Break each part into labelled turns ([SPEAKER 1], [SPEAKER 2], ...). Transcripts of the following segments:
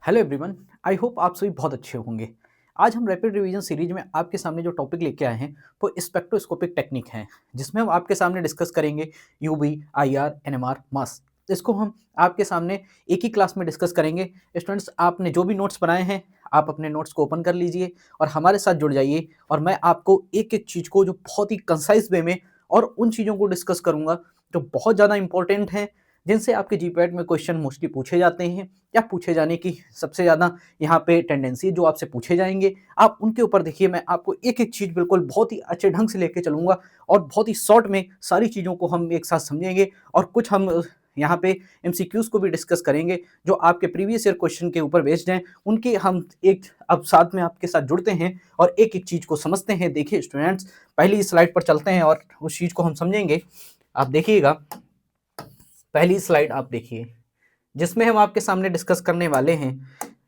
[SPEAKER 1] Hello everyone. I hope आप सभी बहुत अच्छे होंगे। आज हम रैपिड रिवीजन सीरीज में आपके सामने जो टॉपिक लेके आए हैं वो स्पेक्ट्रोस्कोपिक टेक्निक है, जिसमें हम आपके सामने डिस्कस करेंगे यूवी, आईआर, एनएमआर, मास। इसको हम आपके सामने एक ही क्लास में डिस्कस करेंगे। स्टूडेंट्स, आपने जो भी नोट्स बनाए हैं आप अपने नोट्स को ओपन कर लीजिए और हमारे साथ जुड़ जाइए, और मैं आपको एक एक चीज़ को जो बहुत ही कंसाइज वे में और उन चीज़ों को डिस्कस करूँगा जो बहुत ज़्यादा इंपॉर्टेंट हैं, जिनसे आपके जीपैट में क्वेश्चन मोस्टली पूछे जाते हैं या पूछे जाने की सबसे ज़्यादा यहाँ पे टेंडेंसी जो आपसे पूछे जाएंगे। आप उनके ऊपर देखिए, मैं आपको एक एक चीज़ बिल्कुल बहुत ही अच्छे ढंग से लेके चलूँगा और बहुत ही शॉर्ट में सारी चीज़ों को हम एक साथ समझेंगे। और कुछ हम यहाँ पे एमसीक्यूज़ को भी डिस्कस करेंगे जो आपके प्रीवियस ईयर क्वेश्चन के ऊपर बेस्ड हैं। उनके हम एक अब साथ में आपके साथ जुड़ते हैं और एक एक चीज़ को समझते हैं। देखिए स्टूडेंट्स, पहली स्लाइड पर चलते हैं और उस चीज़ को हम समझेंगे। आप देखिएगा, पहली स्लाइड आप देखिए, जिसमें हम आपके सामने डिस्कस करने वाले हैं।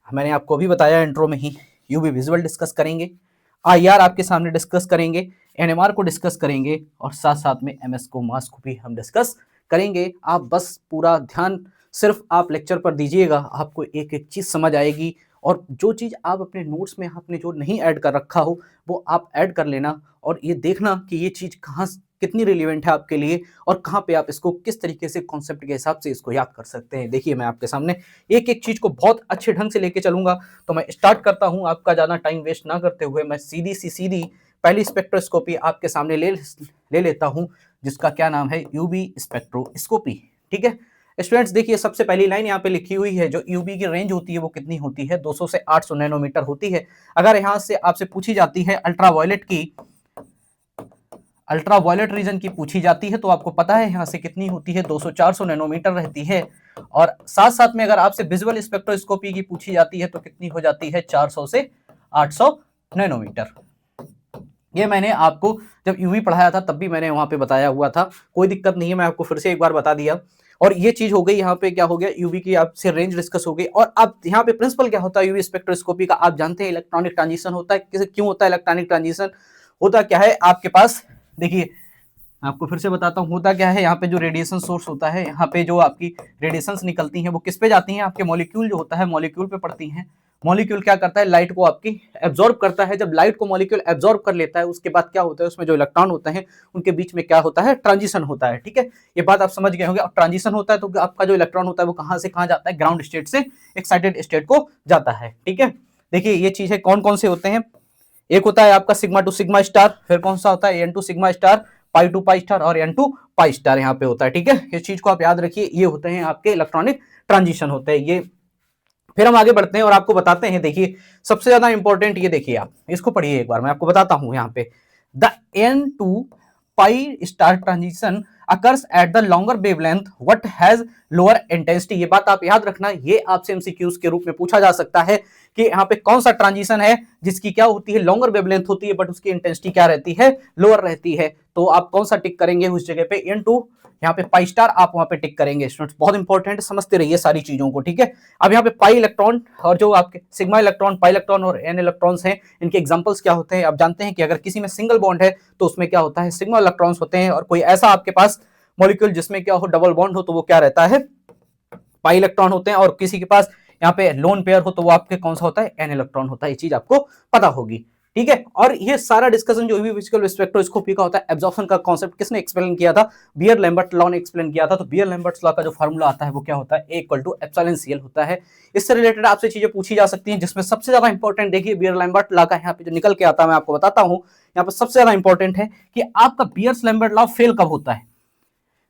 [SPEAKER 1] मैंने आपको अभी बताया इंट्रो में ही, यूवी विजुअल डिस्कस करेंगे, आईआर आपके सामने डिस्कस करेंगे, एनएमआर को डिस्कस करेंगे और साथ साथ में एमएस को, मास को भी हम डिस्कस करेंगे। आप बस पूरा ध्यान सिर्फ आप लेक्चर पर दीजिएगा, आपको एक एक चीज़ समझ आएगी। और जो चीज़ आप अपने नोट्स में आपने जो नहीं ऐड कर रखा हो वो आप ऐड कर लेना, और ये देखना कि ये चीज़ कहाँ कितनी रिलेवेंट है आपके लिए और कहाँ पे आप इसको किस तरीके से कॉन्सेप्ट के हिसाब से इसको याद कर सकते हैं। देखिए, मैं आपके सामने एक एक चीज़ को बहुत अच्छे ढंग से लेके चलूंगा। तो मैं स्टार्ट करता हूँ, आपका ज़्यादा टाइम वेस्ट ना करते हुए मैं सीधी पहली स्पेक्ट्रोस्कोपी आपके सामने ले लेता हूँ, जिसका क्या नाम है, यूवी स्पेक्ट्रोस्कोपी। ठीक है स्टूडेंट्स, देखिए सबसे पहली लाइन यहाँ पे लिखी हुई है, जो यूवी की रेंज होती है वो कितनी होती है, 200 से 800 नैनोमीटर होती है। अगर यहाँ से आपसे पूछी जाती है अल्ट्रावायलेट रीजन की पूछी जाती है, तो आपको पता है यहाँ से कितनी होती है, 200-400 नैनोमीटर रहती है। और साथ साथ में अगर आपसे विजुअल स्पेक्ट्रोस्कोपी की पूछी जाती है तो कितनी हो जाती है, 400 से 800 नैनोमीटर। ये मैंने आपको जब यूवी पढ़ाया था तब भी मैंने वहां पे बताया हुआ था, कोई दिक्कत नहीं है, मैं आपको फिर से एक बार बता दिया। और ये चीज हो गई, यहाँ पे क्या हो गया, यूवी की आपसे रेंज डिस्कस हो गई। और अब यहाँ पे प्रिंसिपल क्या होता है यूवी स्पेक्ट्रोस्कोपी का, आप जानते हैं इलेक्ट्रॉनिक ट्रांजिशन होता है। क्यों होता है इलेक्ट्रॉनिक ट्रांजिशन? होता क्या है आपके पास, देखिए आपको फिर से बताता हूँ, होता क्या है, यहाँ पे जो रेडिएशन सोर्स होता है, यहाँ पे जो आपकी रेडिएशंस निकलती हैं वो किस पे जाती हैं, आपके मॉलिक्यूल जो होता है मॉलिक्यूल पे पड़ती हैं। मॉलिक्यूल क्या करता है, लाइट को आपकी एब्जॉर्ब करता है। जब लाइट को मॉलिक्यूल एब्जॉर्ब कर लेता है, उसके बाद क्या होता है, उसमें जो इलेक्ट्रॉन होते हैं उनके बीच में क्या होता है, ट्रांजिशन होता है। ठीक है, ये बात आप समझ गए होंगे। और ट्रांजिशन होता है तो आपका जो इलेक्ट्रॉन होता है वो कहाँ से कहाँ जाता है, ग्राउंड स्टेट से एक्साइटेड स्टेट को जाता है। ठीक है, देखिए ये चीजें कौन कौन से होते हैं, एक होता है आपका सिग्मा टू सिग्मा स्टार, फिर कौन सा होता है, n to sigma star, pi to pi star और एन टू पाई स्टार यहाँ पे होता है। ठीक है, इस चीज को आप याद रखिए, ये होते हैं आपके इलेक्ट्रॉनिक ट्रांजिशन होते हैं ये। फिर हम आगे बढ़ते हैं और आपको बताते हैं, देखिए सबसे ज्यादा इंपॉर्टेंट ये देखिए, आप इसको पढ़िए एक बार, मैं आपको बताता हूं यहाँ पे, the n to pi star transition occurs at the longer wavelength what has lower intensity. ये बात आप याद रखना, ये आपसे एमसीक्यूज के रूप में पूछा जा सकता है कि यहाँ पे कौन सा ट्रांजिशन है जिसकी क्या होती है, लॉन्गर वेवलेंथ होती है, बट उसकी इंटेंसिटी क्या रहती है, लोअर रहती है। तो आप कौन सा टिक करेंगे उस जगह पे, एन टू, यहाँ पे पाई स्टार आप वहां पे टिक करेंगे। स्टूडेंट्स बहुत इंपॉर्टेंट, समझते रहिए सारी चीजों को। ठीक है, अब यहाँ पे पाई इलेक्ट्रॉन और जो आपके सिग्मा इलेक्ट्रॉन, पाई इलेक्ट्रॉन और एन इलेक्ट्रॉन्स हैं, इनके एग्जांपल्स क्या होते हैं। आप जानते हैं कि अगर किसी में सिंगल बॉन्ड है तो उसमें क्या होता है, सिग्मा इलेक्ट्रॉन्स होते हैं, और कोई ऐसा आपके पास मॉलिक्यूल जिसमें क्या हो, डबल बॉन्ड हो, तो वो क्या रहता है, पाई इलेक्ट्रॉन होते हैं। और किसी के पास यहाँ पे लोन पेयर हो तो वो आपके कौन सा होता है, एन इलेक्ट्रॉन होता है। ये चीज आपको पता होगी। ठीक है, और ये सारा डिस्कशन जो विजुअल स्पेक्ट्रोस्कोपी का होता है, एब्जॉर्प्शन का कॉन्सेप्ट किसने एक्सप्लेन किया था, बियर लैम्बर्ट लॉ ने एक्सप्लेन किया था। तो बियर लैम्बर्ट लॉ का जो फार्मूला आता है वो क्या होता है, ए इक्वल टू एप्सिलॉन सीएल होता है। इससे रिलेटेड आपसे चीजें पूछी जा सकती हैं, जिसमें सबसे ज्यादा इंपॉर्टेंट देखिए बियर लैम्बर्ट लॉ का यहाँ पे जो निकल के आता है, मैं आपको बताता हूँ। यहाँ पे सबसे ज्यादा इंपॉर्टेंट है कि आपका बियर लैम्बर्ट लॉ फेल कब होता है,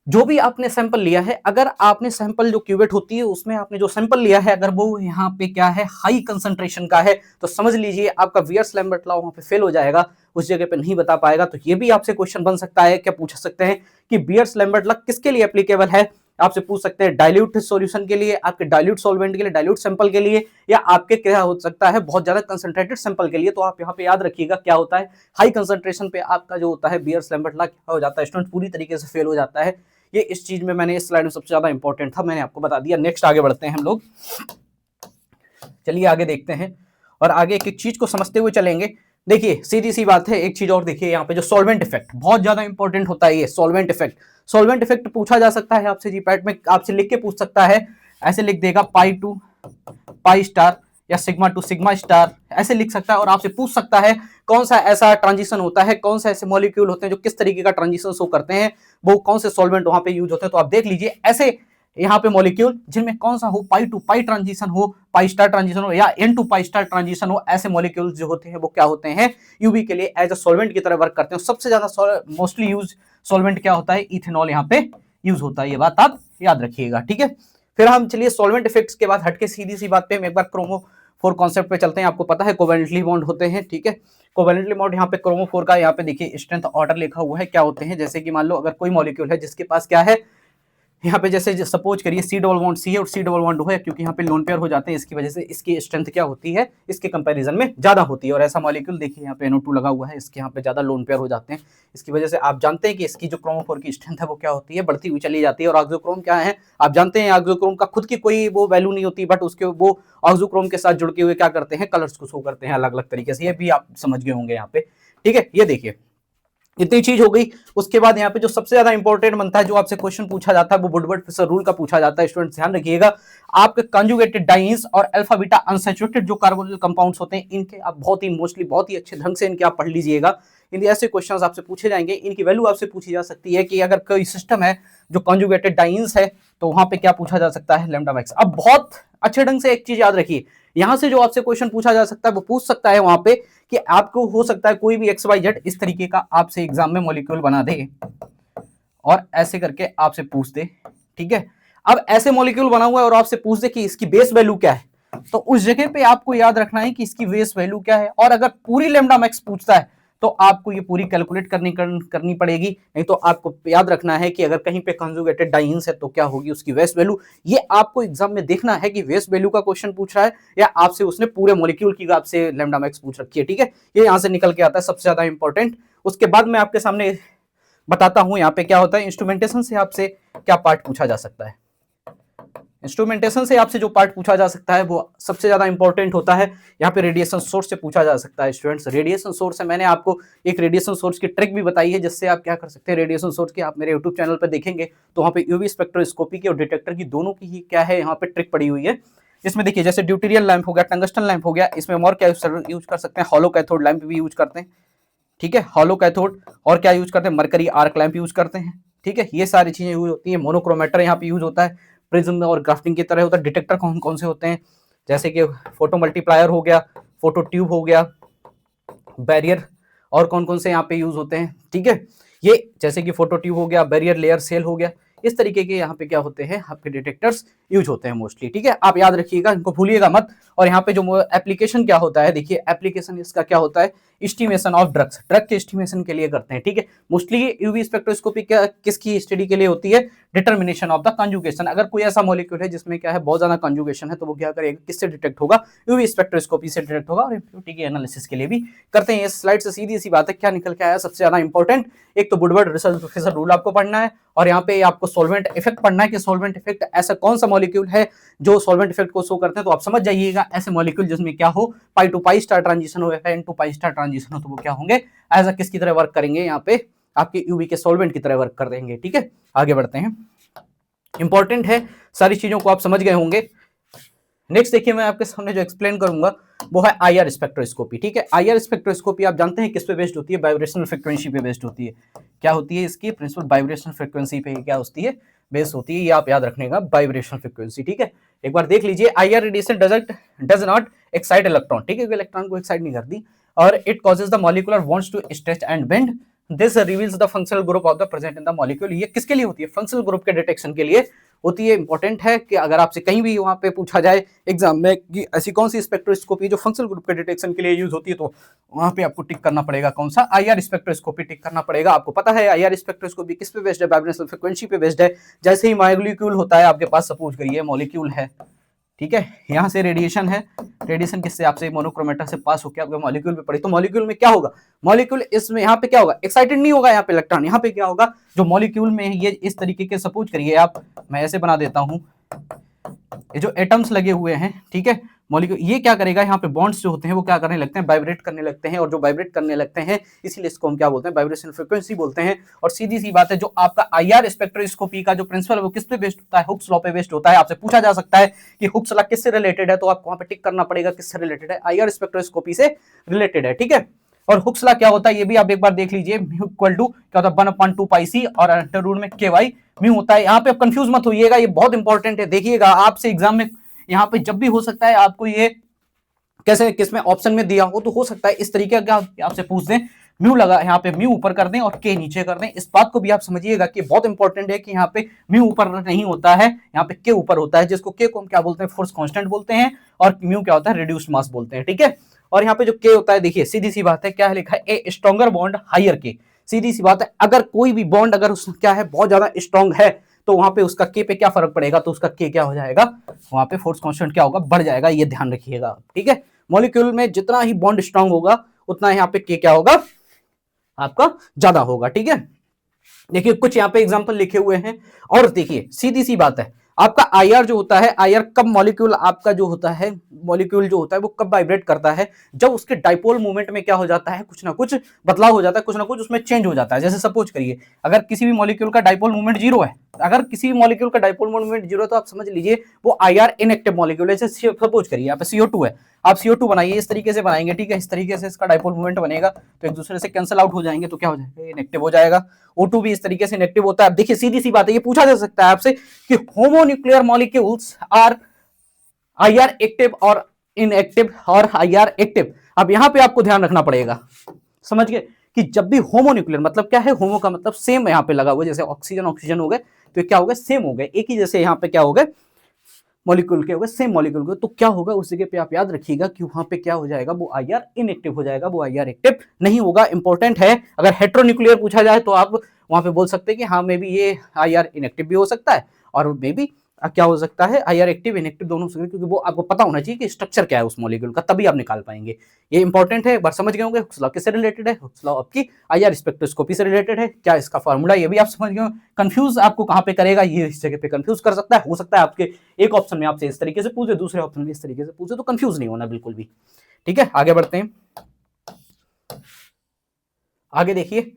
[SPEAKER 1] जो भी आपने सैंपल लिया है, अगर आपने सैंपल जो क्यूवेट होती है उसमें आपने जो सैंपल लिया है, अगर वो यहाँ पे क्या है, हाई कंसंट्रेशन का है, तो समझ लीजिए आपका बियर्स लैम्बर्ट लॉ वहां पे फेल हो जाएगा, उस जगह पे नहीं बता पाएगा। तो ये भी आपसे क्वेश्चन बन सकता है, क्या पूछ सकते हैं कि बियर्स लैम्बर्ट लॉ किसके लिए एप्लीकेबल है। आपसे पूछ सकते हैं डाइल्यूट सॉल्यूशन के लिए, आपके डाइल्यूट सॉल्वेंट के लिए, डाइल्यूट सैंपल के लिए, या आपके क्या हो सकता है, बहुत ज्यादा कंसंट्रेटेड सैंपल के लिए। तो आप यहाँ पे याद रखिएगा क्या होता है, हाई कंसंट्रेशन पे आपका जो होता है बियर्स लैम्बर्ट लॉ क्या हो जाता है, स्टूडेंट पूरी तरीके से फेल हो जाता है। ये इस चीज में मैंने इस स्लाइड में सबसे ज्यादा इंपॉर्टेंट था, मैंने आपको बता दिया। नेक्स्ट आगे बढ़ते हैं हम लोग, चलिए आगे देखते हैं और आगे एक एक चीज को समझते हुए चलेंगे। देखिए सीधी सी बात है, एक चीज और देखिए, यहाँ पे जो सॉल्वेंट इफेक्ट बहुत ज्यादा इंपॉर्टेंट होता है, ये सॉल्वेंट इफेक्ट। सॉल्वेंट इफेक्ट पूछा जा सकता है आपसे जीपैट में, आपसे लिख के पूछ सकता है, ऐसे लिख देगा पाई टू पाई स्टार या सिग्मा टू सिग्मा स्टार ऐसे लिख सकता है और आपसे पूछ सकता है कौन सा ऐसा ट्रांजिशन होता है, कौन सा ऐसे मॉलिक्यूल होते हैं जो किस तरीके का ट्रांजिशन शो करते हैं, वो कौन से सॉल्वेंट वहां पे यूज होते हैं। तो आप देख लीजिए ऐसे यहाँ पे मॉलिक्यूल जिनमें कौन सा हो, पाई टू पाई ट्रांजिशन हो, पाई स्टार ट्रांजिशन हो या n to pi star transition हो, ऐसे मॉलिक्यूल जो होते हैं वो क्या होते हैं, यूवी के लिए एज अ सॉल्वेंट की तरह वर्क करते हैं। सबसे ज्यादा मोस्टली यूज सॉल्वेंट क्या होता है, इथेनॉल यहाँ पे यूज होता है, ये बात आप याद रखिएगा, ठीक है। फिर हम चलिए सॉल्वेंट इफेक्ट्स के बाद हटके सीधी सी बात पे हम एक बार क्रोमोफोर कॉन्सेप्ट पे चलते हैं। आपको पता है कोवेलेंटली बॉन्ड होते हैं, ठीक है। कोवेलेंटली बॉन्ड यहाँ पे क्रोमोफोर का यहाँ पे देखिए स्ट्रेंथ ऑर्डर लिखा हुआ है, क्या होते हैं, जैसे कि मान लो अगर कोई मॉलिक्यूल है जिसके पास क्या है, यहाँ पे जैसे सपोज करिए सी डबल बॉन्ड सी है और सी डबल बॉन्ड O है, क्योंकि यहाँ पे लोन पेयर हो जाते हैं, इसकी वजह से इसकी स्ट्रेंथ क्या होती है, इसके कंपैरिजन में ज्यादा होती है। और ऐसा मॉलिक्यूल देखिए यहाँ पे NO2 लगा हुआ है, इसके यहाँ पे ज्यादा लोन पेयर हो जाते हैं, इसकी वजह से आप जानते हैं कि इसकी जो क्रोमोफोर की स्ट्रेंथ है वो क्या होती है, बढ़ती हुई चली जाती है। और ऑक्सोक्रोम क्या है, आप जानते हैं ऑक्सोक्रोम का खुद की कोई वो वैल्यू नहीं होती, बट उसके वो ऑक्सोक्रोम के साथ जुड़ के हुए क्या करते हैं, कलर्स को शो करते हैं अलग अलग तरीके से, ये भी आप समझ गए होंगे यहाँ पे, ठीक है। ये देखिए इतनी चीज हो गई। उसके बाद यहाँ पे जो सबसे ज्यादा इंपॉर्टेंट बनता है, जो आपसे क्वेश्चन पूछा जाता है, वो वुडवर्ड-फिशर रूल का पूछा जाता है। स्टूडेंट ध्यान रखिएगा, आपके कंजुगेटेड डाइन्स और अल्फा बीटा अनसैचुरेटेड जो कार्बोनिल कंपाउंड्स होते हैं, इनके आप बहुत ही मोस्टली बहुत ही अच्छे ढंग से इनके आप पढ़ लीजिएगा। इनके ऐसे क्वेश्चंस आपसे पूछे जाएंगे, इनकी वैल्यू आपसे पूछी जा सकती है कि अगर कोई सिस्टम है जो कंजुगेटेड डाइन्स है तो वहां पे क्या पूछा जा सकता है, लैम्डा मैक्स। अब बहुत अच्छे ढंग से एक चीज याद रखिए, यहां से जो आपसे क्वेश्चन पूछा जा सकता है वो पूछ सकता है वहां पे कि आपको हो सकता है कोई भी XYZ इस तरीके का आपसे एग्जाम में मॉलिक्यूल बना दे और ऐसे करके आपसे पूछ दे, ठीक है। अब ऐसे मॉलिक्यूल बना हुआ है और आपसे पूछ दे कि इसकी बेस वैल्यू क्या है, तो उस जगह पे आपको याद रखना है कि इसकी बेस वैल्यू क्या है। और अगर पूरी लैम्डा मैक्स पूछता है तो आपको ये पूरी कैलकुलेट करनी पड़ेगी, नहीं तो आपको याद रखना है कि अगर कहीं पे कंजुगेटेड डाइन्स है तो क्या होगी उसकी बेस वैल्यू। ये आपको एग्जाम में देखना है कि बेस वैल्यू का क्वेश्चन पूछ रहा है या आपसे उसने पूरे मॉलिक्यूल की आपसे लैम्डा मैक्स पूछ रखी है, ठीक है। ये यहां से निकल के आता है सबसे ज्यादा इंपॉर्टेंट। उसके बाद मैं आपके सामने बताता हूं यहाँ पे क्या होता है, इंस्ट्रूमेंटेशन से आपसे क्या पार्ट पूछा जा सकता है। इंस्ट्रूमेंटेशन से आपसे जो पार्ट पूछा जा सकता है वो सबसे ज्यादा इंपॉर्टेंट होता है। यहाँ पे रेडिएशन सोर्स से पूछा जा सकता है। स्टूडेंट्स रेडिएशन सोर्स है, मैंने आपको एक रेडिएशन सोर्स की ट्रिक भी बताई है, जिससे आप क्या कर सकते हैं, रेडिएशन सोर्स की आप मेरे यूट्यूब चैनल पर देखेंगे तो वहाँ पे यूवी स्पेक्ट्रोस्कोपी की और डिटेक्टर की दोनों की ही क्या है यहाँ पे ट्रिक पड़ी हुई है। इसमें देखिए जैसे ड्यूटेरियल लैंप हो गया, टंगस्टन लैंप हो गया, इसमें और क्या यूज कर सकते हैं, हॉलो कैथोड लैंप भी यूज करते हैं, ठीक है, हॉलो कैथोड। और क्या यूज करते हैं, मरकरी आर्क लैंप यूज करते हैं, ठीक है। ये सारी चीजें यूज होती है। मोनोक्रोमेटर यहाँ पे यूज होता है, प्रिज्म और ग्राफ्टिंग की तरह होता है। डिटेक्टर कौन कौन से होते हैं, जैसे कि फोटो मल्टीप्लायर हो गया, फोटो ट्यूब हो गया, बैरियर, और कौन कौन से यहाँ पे यूज होते हैं, ठीक है। ये जैसे कि फोटो ट्यूब हो गया, बैरियर लेयर सेल हो गया, इस तरीके के यहाँ पे क्या होते हैं आपके डिटेक्टर्स यूज होते हैं मोस्टली, ठीक है। आप याद रखिएगा, इनको भूलिएगा मत। और यहाँ पे जो एप्लीकेशन क्या होता है, देखिए एप्लीकेशन इसका क्या होता है, एस्टिमेशन ऑफ ड्रग्स, ड्रग के एस्टिमेशन के लिए करते हैं, ठीक है। मोस्टली यूवी स्पेक्ट्रोस्कोपी क्या किसकी स्टडी के लिए होती है, डिटर्मिनेशन ऑफ द कंजुगेशन। अगर कोई ऐसा मॉलिक्यूल है जिसमें क्या है बहुत ज्यादा कंजुगेशन है तो वो क्या करेगा, किससे डिटेक्ट होगा, यूवी स्पेक्ट्रोस्कोपी से डिटेक्ट होगा। और इम्प्योरिटी के एनालिसिस के लिए भी करते हैं। इस स्लाइड से सीधी सी बात है, क्या निकल के आया सबसे ज्यादा इंपॉर्टेंट, एक तो वुडवर्ड-फिशर रूल आपको पढ़ना है, और यहाँ पे आपको सॉल्वेंट इफेक्ट पढ़ना है कि सॉल्वेंट इफेक्ट ऐसा कौन सा मॉलिक्यूल है जो सॉल्वेंट इफेक्ट को शो करते हैं। तो आप समझ जाइएगा, ऐसे मॉलिक्यूल जिसमें क्या हो, pi to pi star transition हो या n to pi star transition हो, तो वो क्या होंगे, एज अ किसकी तरह वर्क करेंगे, यहाँ पे आपके यूवी के सॉल्वेंट की तरह वर्क कर देंगे, ठीक है। आगे बढ़ते हैं, इंपॉर्टेंट है, सारी चीजों को आप समझ गए होंगे। नेक्स्ट देखिए, मैं आपके सामने जो एक्सप्लेन करूंगा वो है IR स्पेक्ट्रोस्कोपी, ठीक है। IR स्पेक्ट्रोस्कोपी आप जानते हैं किस पे बेस्ड होती है, वाइब्रेशनल फ्रीक्वेंसी पे बेस्ड होती है। क्या होती है इसकी प्रिंसिपल, वाइब्रेशनल फ्रीक्वेंसी पे क्या होती है, बेस होती है। ये आप याद रखने का, वाइब्रेशनल फ्रीक्वेंसी, ठीक है। एक बार देख लीजिए, IR radiation does not excite electron, ठीक है, इलेक्ट्रॉन को एक्साइट नहीं करती, और it causes the molecular bonds to stretch and bend, this reveals the functional group of the present in the molecule. ये किसके लिए होती है, फंक्शनल ग्रुप के डिटेक्शन के लिए होती है। इंपॉर्टेंट है कि अगर आपसे कहीं भी वहां पे पूछा जाए एग्जाम में कि ऐसी कौन सी स्पेक्ट्रोस्कोपी जो फंक्शनल ग्रुप के डिटेक्शन के लिए यूज होती है, तो वहां पे आपको टिक करना पड़ेगा कौन सा, IR स्पेक्ट्रोस्कोपी टिक करना पड़ेगा। आपको पता है IR स्पेक्ट्रोस्कोपी किस पे बेस्ड है, वाइब्रेशनल फ्रीक्वेंसी पे बेस्ड है। जैसे ही मॉलिक्यूल होता है आपके पास, सपोज करिए मॉलिक्यूल है, ठीक है, यहाँ से रेडिएशन है, रेडिएशन किससे, आपसे मोनोक्रोमेटर से पास होकर आपके मॉलिक्यूल पे पड़ी, तो मॉलिक्यूल में क्या होगा, मॉलिक्यूल इसमें यहाँ पे क्या होगा, एक्साइटेड नहीं होगा यहाँ पे इलेक्ट्रॉन, यहाँ पे क्या होगा, जो मॉलिक्यूल में ये इस तरीके के, सपोज करिए आप, मैं ऐसे बना देता हूँ, ये जो एटम्स लगे हुए हैं, ठीक है, मॉलिक्यूल ये क्या करेगा, यहाँ पे बॉन्ड्स जो होते हैं वो क्या करने लगते हैं, वाइब्रेट करने लगते हैं, और जो वाइब्रेट करने लगते हैं इसीलिए इसको हम क्या बोलते हैं, वाइब्रेशन फ्रीक्वेंसी बोलते हैं। और सीधी सी बात है, जो आपका आईआर स्पेक्ट्रोस्कोपी का जो प्रिंसिपल है वो किस पे बेस्ड होता है, हुक्स लॉ पे बेस्ड होता है। आपसे पूछा जा सकता है कि हुक्स लॉ किससे रिलेटेड है, तो आपको वहां पे टिक करना पड़ेगा किससे रिलेटेड है, आईआर स्पेक्ट्रोस्कोपी से रिलेटेड है, ठीक है। और हुक्स लॉ क्या होता है ये भी आप एक बार देख लीजिए, म्यू इक्वल टू क्या होता है 1/2 पाई सी और अंडर रूट में के वाई म्यू होता है। यहाँ पे कंफ्यूज मत होइएगा, ये बहुत इंपॉर्टेंट है, देखिएगा आपसे एग्जाम में यहाँ पे जब भी हो सकता है आपको ये कैसे किसमें ऑप्शन में दिया हो तो हो सकता है इस तरीके का आपसे पूछ दें, म्यू लगा यहाँ पे म्यू ऊपर कर दें और के नीचे कर दें। इस बात को भी आप समझिएगा कि बहुत इंपॉर्टेंट है कि यहाँ पे म्यू ऊपर नहीं होता है, यहाँ पे के ऊपर होता है, जिसको के को हम क्या बोलते हैं, फोर्स कांस्टेंट बोलते हैं, और म्यू क्या होता है, रिड्यूस्ड मास बोलते हैं, ठीक है। और यहाँ पे जो के होता है, देखिए सीधी सी बात है, क्या है लिखा है, ए स्ट्रॉन्गर बॉन्ड हायर के। सीधी सी बात है, अगर कोई भी बॉन्ड अगर उसमें क्या है बहुत ज्यादा स्ट्रॉन्ग है तो वहां पे उसका के पे क्या फर्क पड़ेगा, तो उसका के क्या हो जाएगा, वहां पे फोर्स कांस्टेंट क्या होगा, बढ़ जाएगा, ये ध्यान रखिएगा, ठीक है। मॉलिक्यूल में जितना ही बॉन्ड स्ट्रांग होगा उतना यहाँ पे के क्या होगा, आपका ज्यादा होगा, ठीक है। देखिए कुछ यहाँ पे एग्जांपल लिखे हुए हैं, और देखिए सीधी सी बात है, आपका आईआर जो होता है, आईआर कब मॉलिक्यूल आपका जो होता है, मॉलिक्यूल जो होता है वो कब वाइब्रेट करता है, जब उसके डाइपोल मूवमेंट में क्या हो जाता है, कुछ ना कुछ बदलाव हो जाता है, कुछ ना कुछ उसमें चेंज हो जाता है। जैसे सपोज करिए अगर किसी भी मॉलिक्यूल का डाइपोल मूवमेंट जीरो है, अगर किसी भी मॉलिक्यूल का डाइपोल मूवमेंट जीरो है तो आप समझ लीजिए वो आईआर इनएक्टिव मॉलिक्यूल है। जैसे सपोज करिए यहाँ पे CO2 है, आप CO2 बनाइए, इस तरीके से बनाएंगे, ठीक है, इस तरीके से इसका डाइपोल मूवमेंट बनेगा तो एक दूसरे से कैंसिल आउट हो जाएंगे, तो क्या हो जाएगा, इनएक्टिव हो जाएगा। O2 भी इस तरीके से इनएक्टिव होता है। अब देखिए सीधी सी बात है, ये पूछा जा सकता है आपसे कि homonuclear molecules are IR active और इनएक्टिव और आईआर एक्टिव। अब यहां पे आपको ध्यान रखना पड़ेगा, समझ गए, कि जब भी होमोन्यूक्लियर मतलब क्या है, होमो का मतलब सेम यहाँ पे लगा हुआ, जैसे ऑक्सीजन ऑक्सीजन हो गए तो क्या हो गए, सेम हो गए, एक ही जैसे यहाँ पे क्या हो गए, मॉलिक्यूल के हो गए, सेम मॉलिक्यूल के, तो क्या होगा उस जगह पे आप याद रखिएगा कि वहां पे क्या हो जाएगा, वो आईआर इनएक्टिव हो जाएगा, वो आईआर एक्टिव नहीं होगा। इंपॉर्टेंट है, अगर हेट्रोन्यूक्लियर पूछा जाए तो आप वहां पे बोल सकते हैं कि हाँ मे बी ये आईआर इनएक्टिव भी हो सकता है और मे बी क्या हो सकता है, आईआर एक्टिव इनएक्टिव दोनों हो सकते हैं, क्योंकि वो आपको पता होना चाहिए कि स्ट्रक्चर क्या है उस मॉलिक्यूल का, तभी आप निकाल पाएंगे। ये इंपॉर्टेंट है, एक बार समझ गए होंगे हुक्स लॉ किससे रिलेटेड है, हुक्स लॉ आपकी आईआर स्पेक्ट्रोस्कोपी से रिलेटेड है, क्या इसका फार्मूला ये भी आप समझ गए। कंफ्यूज आपको कहां पे करेगा, ये इस जगह पे कंफ्यूज कर सकता है, हो सकता है आपके एक ऑप्शन में आपसे इस तरीके से पूछे, दूसरे ऑप्शन में इस तरीके से पूछे, तो कंफ्यूज नहीं होना बिल्कुल भी, ठीक है। आगे बढ़ते हैं, आगे देखिए,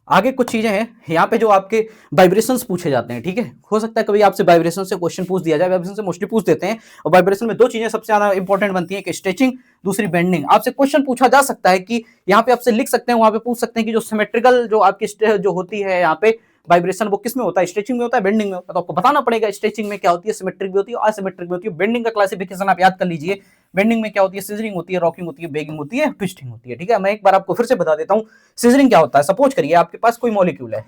[SPEAKER 1] आगे कुछ चीजें हैं यहाँ पे जो आपके वाइब्रेशंस पूछे जाते हैं, ठीक है। हो सकता है कभी आपसे वाइब्रेशन से क्वेश्चन पूछ दिया जाए, वाइब्रेशन से मोस्टली पूछ देते हैं, और वाइब्रेशन में दो चीजें सबसे ज्यादा इंपॉर्टेंट बनती हैं, कि स्ट्रेचिंग, दूसरी बेंडिंग। आपसे क्वेश्चन पूछा जा सकता है कि यहाँ पे आपसे लिख सकते हैं, वहां पे पूछ सकते हैं कि जो सिमेट्रिकल जो आपकी जो होती है यहाँ पे वाइब्रेशन, वो किस में होता है, स्ट्रेचिंग में होता है, बेंडिंग में होता है, तो आपको बताना पड़ेगा स्ट्रेचिंग में क्या होती है, सिमेट्रिक भी होती है, असिमेट्रिक भी होती है। बेंडिंग का क्लासिफिकेशन आप याद कर लीजिए, बेंडिंग में क्या होती है, सिजरिंग होती है, रॉकिंग होती है, बेगिंग होती है, ट्विस्टिंग होती है, ठीक है। मैं एक बार आपको फिर से बता देता हूँ सिजरिंग क्या होता है। सपोज करिए आपके पास कोई मॉलिक्यूल है,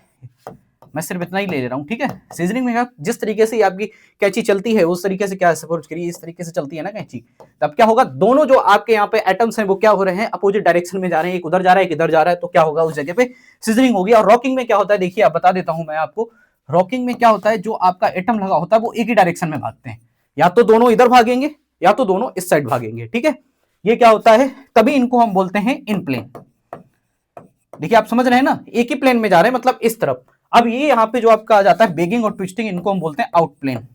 [SPEAKER 1] मैं सिर्फ इतना ही ले रहा हूँ, ठीक है। सीजनिंग में जिस तरीके से आपकी कैंची चलती है उस तरीके से क्या सपोज करिए इस तरीके से चलती है ना कैंची, तब क्या होगा, दोनों जो आपके यहाँ पे एटम्स हैं वो क्या हो रहे हैं, अपोजिट डायरेक्शन में जा रहे हैं, एक उधर जा रहा है एक इधर जा रहा है, तो क्या होगा उस जगह पे सीजनिंग होगी। और रॉकिंग में क्या होता है, देखिए आप बता देता हूं मैं आपको, रॉकिंग में क्या होता है, जो आपका एटम लगा होता है वो एक ही डायरेक्शन में भागते हैं, या तो दोनों इधर भागेंगे या तो दोनों इस साइड भागेंगे, ठीक है। ये क्या होता है, तभी इनको हम बोलते हैं इन प्लेन। देखिए आप समझ रहे हैं ना, एक ही प्लेन में जा रहे हैं, मतलब इस तरफ। अब ये यहाँ पे जो आपका आ जाता है बेगिंग और ट्विस्टिंग, इनको हम बोलते हैं आउट प्लेन।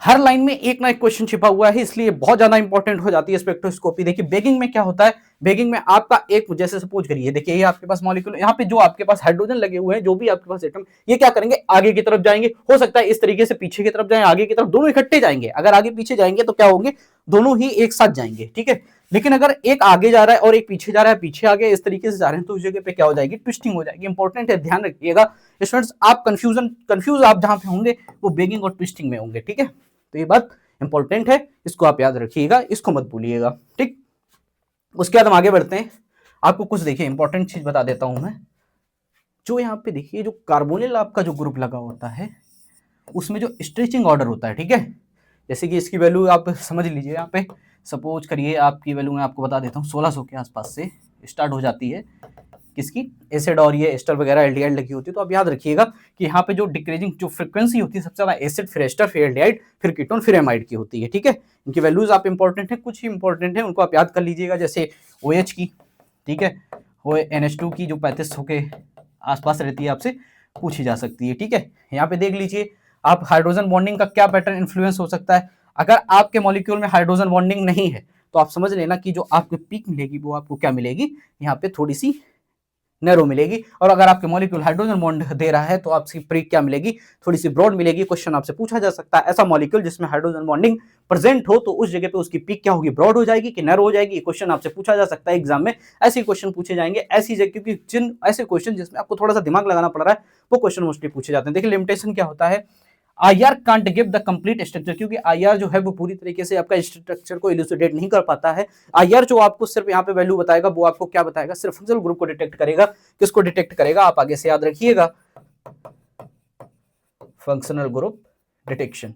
[SPEAKER 1] हर लाइन में एक ना एक क्वेश्चन छिपा हुआ है, इसलिए बहुत ज्यादा इंपॉर्टेंट हो जाती है स्पेक्ट्रोस्कोपी। देखिए बेगिंग में क्या होता है, बेगिंग में आपका एक, जैसे सपोज करिए, देखिए ये आपके पास मॉलिक्यूल, यहाँ पे जो आपके पास हाइड्रोजन लगे हुए हैं, जो भी आपके पास एटम, ये क्या करेंगे, आगे की तरफ जाएंगे, हो सकता है इस तरीके से पीछे की तरफ जाए, आगे की तरफ, दोनों इकट्ठे जाएंगे। अगर आगे पीछे जाएंगे तो क्या होंगे, दोनों ही एक साथ जाएंगे, ठीक है। लेकिन अगर एक आगे जा रहा है और एक पीछे जा रहा है, पीछे आगे इस तरीके से जा रहे हैं, तो उस जगह पे क्या हो जाएगी, ट्विस्टिंग हो जाएगी। इंपॉर्टेंट है, ध्यान रखिएगा स्टूडेंट्स, आप कंफ्यूज आप जहां पे होंगे वो बेगिंग और ट्विस्टिंग में होंगे, ठीक है। तो ये बात इंपॉर्टेंट है, इसको आप याद रखिएगा, इसको मत भूलिएगा, ठीक। उसके बाद हम आगे बढ़ते हैं, आपको कुछ देखिए इंपॉर्टेंट चीज बता देता हूं मैं। जो यहाँ पे देखिए जो कार्बोनिल आपका जो ग्रुप लगा होता है उसमें जो स्ट्रेचिंग ऑर्डर होता है, ठीक है। जैसे कि इसकी वैल्यू आप समझ लीजिए, यहाँ पे सपोज करिए आपकी वैल्यू मैं आपको बता देता हूँ 1600 के आसपास से स्टार्ट हो जाती है, किसकी, एसिड और ये एस्टर वगैरह एल्डिहाइड लगी होती है। तो आप याद रखिएगा कि यहाँ पे जो डिक्रीजिंग जो फ्रीक्वेंसी होती है सबसे ज्यादा एसिड, फिर एस्टर, फिर एल्डिहाइड, फिर कीटोन, फिर एमाइड की होती है, ठीक है। इनकी वैल्यूज आप इंपॉर्टेंट है, कुछ ही इंपॉर्टेंट है, उनको आप याद कर लीजिएगा। जैसे OH की, ठीक है, वो NH2 की जो 3500 के आसपास रहती है, आपसे पूछी जा सकती है, ठीक है। यहाँ पे देख लीजिए आप, हाइड्रोजन बॉन्डिंग का क्या पैटर्न इन्फ्लुएंस हो सकता है। अगर आपके मॉलिक्यूल में हाइड्रोजन बॉन्डिंग नहीं है तो आप समझ लेना कि जो आपको पीक मिलेगी वो आपको क्या मिलेगी, यहाँ पे थोड़ी सी नैरो मिलेगी। और अगर आपके मॉलिक्यूल हाइड्रोजन बॉन्ड दे रहा है तो आपकी पीक क्या मिलेगी, थोड़ी सी ब्रॉड मिलेगी। क्वेश्चन आपसे पूछा जा सकता है ऐसा मॉलिक्यूल जिसमें हाइड्रोजन बॉन्डिंग प्रेजेंट हो तो उस जगह पे उसकी पीक क्या होगी, ब्रॉड हो जाएगी कि नैरो हो जाएगी। क्वेश्चन आपसे पूछा जा सकता है एग्जाम में, ऐसे क्वेश्चन पूछे जाएंगे ऐसी जगह, क्योंकि जिन ऐसे क्वेश्चन जिसमें आपको थोड़ा सा दिमाग लगाना पड़ रहा है वो क्वेश्चन मोस्टली पूछे जाते हैं। देखिए लिमिटेशन क्या होता है, IR can't give the complete structure, क्योंकि आईआर जो है वो पूरी तरीके से आपका स्ट्रक्चर को इलुसिडेट नहीं कर पाता है। आईआर जो आपको सिर्फ यहाँ पे वैल्यू बताएगा वो आपको क्या बताएगा, सिर्फ फंक्शनल ग्रुप को डिटेक्ट करेगा। किसको डिटेक्ट करेगा, आप आगे से याद रखिएगा, फंक्शनल ग्रुप डिटेक्शन।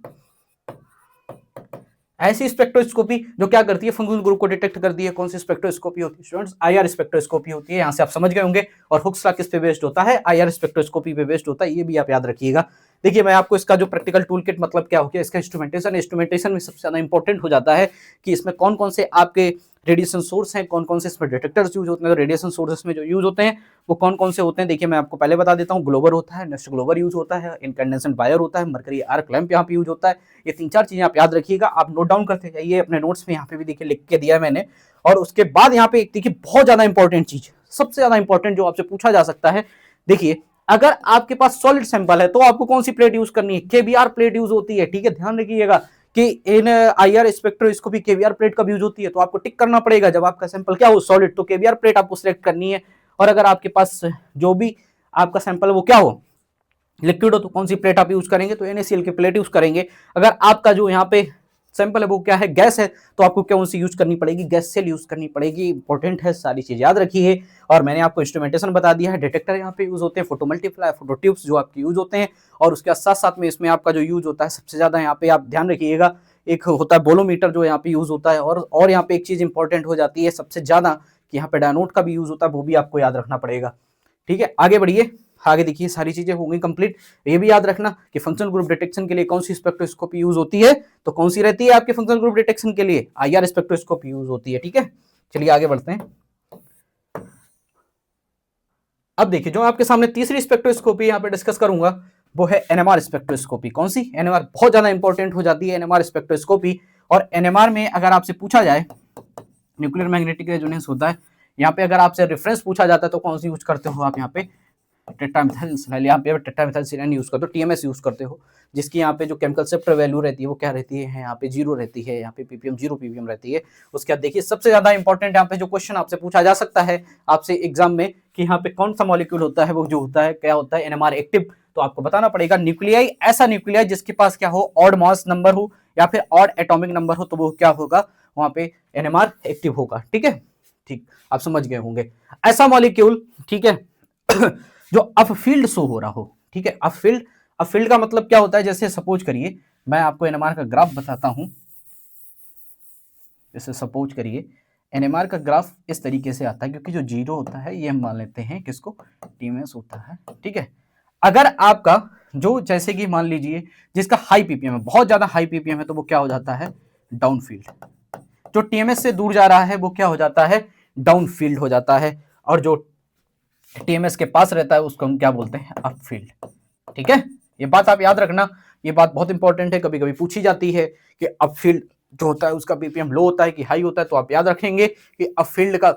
[SPEAKER 1] ऐसी स्पेक्ट्रोस्कोपी जो क्या करती है, फंक्शनल ग्रुप को डिटेक्ट करती है। कौन सी स्पेक्ट्रोस्कोपी होती है स्टूडेंट्स, आईआर स्पेक्ट्रोस्कोपी होती है। यहां से आप समझ गए होंगे। और हुक्स लॉ किस पे बेस्ड होता है, आईआर स्पेक्ट्रोस्कोपी पे बेस्ड होता है, ये भी आप याद रखिएगा। देखिए मैं आपको इसका जो प्रैक्टिकल टूल किट मतलब क्या हो गया, इसका इंस्ट्रूमेंटेशन में सबसे ज्यादा इंपॉर्टेंट हो जाता है कि इसमें कौन कौन से आपके रेडिएशन सोर्स हैं, कौन कौन से इसमें डिटेक्टर्स यूज होते हैं। रेडिएशन सोर्सेस में जो यूज होते हैं वो कौन कौन से होते हैं, देखिए मैं आपको पहले बता देता हूँ। ग्लोबर होता है, नेक्स्ट ग्लोबर यूज होता है, इनकैंडेसेंट वायर होता है, मरकरी आर्क लैंप यहाँ पे यूज होता है। ये 3-4 चीजें आप याद रखिएगा, आप नोट डाउन करते जाइए अपने नोट्स में, यहाँ पे भी देखिए लिख के दिया है मैंने। और उसके बाद यहाँ पे एक देखिए बहुत ज्यादा इंपॉर्टेंट चीज, सबसे ज्यादा इंपॉर्टेंट जो आपसे पूछा जा सकता है, देखिए अगर आपके पास सॉलिड सैंपल है तो आपको कौन सी प्लेट यूज करनी है, केबीआर प्लेट यूज होती है। ठीक है, ध्यान रखिएगा कि इन आईआर स्पेक्ट्रोस्कोपी केबीआर प्लेट कब यूज होती है, तो आपको टिक करना पड़ेगा। जब आपका सैंपल क्या हो, सॉलिड, तो केबीआर प्लेट आपको सिलेक्ट करनी है। और अगर आपके पास जो भी आपका सैंपल वो क्या हो, लिक्विड हो, तो कौन सी प्लेट आप यूज करेंगे, तो NaCl की प्लेट यूज करेंगे। अगर आपका जो यहाँ पे सैंपल है वो क्या है, गैस है, तो आपको कौन सी यूज करनी पड़ेगी, गैस सेल यूज करनी पड़ेगी। इंपॉर्टेंट है, सारी चीज याद रखिए। और मैंने आपको इंस्ट्रूमेंटेशन बता दिया है, डिटेक्टर यहाँ पे यूज होते हैं, फोटो मल्टीप्लाई, फोटो ट्यूब्स जो आपके यूज होते हैं। और उसके साथ साथ में इसमें आपका जो यूज होता है सबसे ज्यादा यहाँ पे आप ध्यान रखिएगा, एक होता है बोलोमीटर जो यहाँ पे यूज होता है। और यहाँ पे एक चीज इंपॉर्टेंट हो जाती है सबसे ज्यादा कि यहाँ पे डायनोड का भी यूज होता है, वो भी आपको याद रखना पड़ेगा। ठीक है, आगे बढ़िए, आगे देखिए सारी चीजें हो गई कंप्लीट। ये भी याद रखना कि फंक्शनल ग्रुप डिटेक्शन के लिए कौन सी स्पेक्ट्रोस्कोपी यूज होती है, तो कौन सी रहती है आपके फंक्शनल ग्रुप डिटेक्शन के लिए, आईआर स्पेक्ट्रोस्कोपी यूज होती है। ठीक है, चलिए आगे बढ़ते हैं। अब देखिए जो आपके सामने तीसरी स्पेक्ट्रोस्कोपी यहाँ पे डिस्कस करूंगा वो है एनएमआर स्पेक्ट्रोस्कोपी। कौन सी, एनएमआर बहुत ज्यादा इंपॉर्टेंट हो जाती है एनएमआर स्पेक्ट्रोस्कोपी। और एनएमआर में अगर आपसे पूछा जाए, न्यूक्लियर मैग्नेटिक रेजोनेंस होता है, यहाँ पे अगर आपसे रेफरेंस पूछा जाता है तो कौन सी यूज करते हो आप, यहाँ पे टेट्रामेथाइल, यहाँ पे टेट्रामेथाइल यूज करते हो, टीएमएस यूज करते हो, जिसकी यहाँ पे जो केमिकल सेप्टर वैल्यू रहती है वो क्या रहती है, यहाँ पे 0 रहती है, यहाँ पे पीपीएम 0 पीपीएम रहती है। उसके बाद देखिए सबसे ज्यादा इंपॉर्टेंट यहाँ पे जो क्वेश्चन आपसे पूछा जा सकता है आपसे एग्जाम में कि यहाँ पे कौन सा मॉलिक्यूल होता है, वो जो होता है क्या होता है, एनएमआर एक्टिव। तो आपको बताना पड़ेगा न्यूक्लियाई, ऐसा न्यूक्लियाई जिसके पास क्या हो, ऑड मास नंबर हो या फिर ऑड एटॉमिक नंबर हो, तो वो क्या होगा, वहां पे एनएमआर एक्टिव होगा। ठीक है, ठीक, आप समझ गए होंगे। ऐसा मॉलिक्यूल, ठीक है, जो अपफील्ड शो हो रहा हो। ठीक है, अपफील्ड का मतलब क्या होता है, जैसे सपोज करिए मैं आपको एनएमआर का ग्राफ बताता हूं। जैसे सपोज करिए एनएमआर का ग्राफ इस तरीके से आता है, क्योंकि जो 0 होता है ये हम मान लेते हैं किसको, टीएमएस होता है। ठीक है, अगर आपका जो जैसे कि मान लीजिए जिसका हाई पीपीएम है, बहुत ज्यादा हाई पीपीएम है, तो वो क्या हो जाता है, डाउनफील्ड। जो टीएमएस से दूर जा रहा है वो क्या हो जाता है, डाउनफील्ड हो जाता है। और जो टीएमएस के पास रहता है उसको हम क्या बोलते हैं, अपफील्ड। ठीक है, ये बात आप याद रखना, ये बात बहुत इंपॉर्टेंट है, कभी कभी पूछी जाती है कि अपफील्ड जो होता है उसका पीपीएम लो होता है कि हाई होता है, तो आप याद रखेंगे कि अपफील्ड का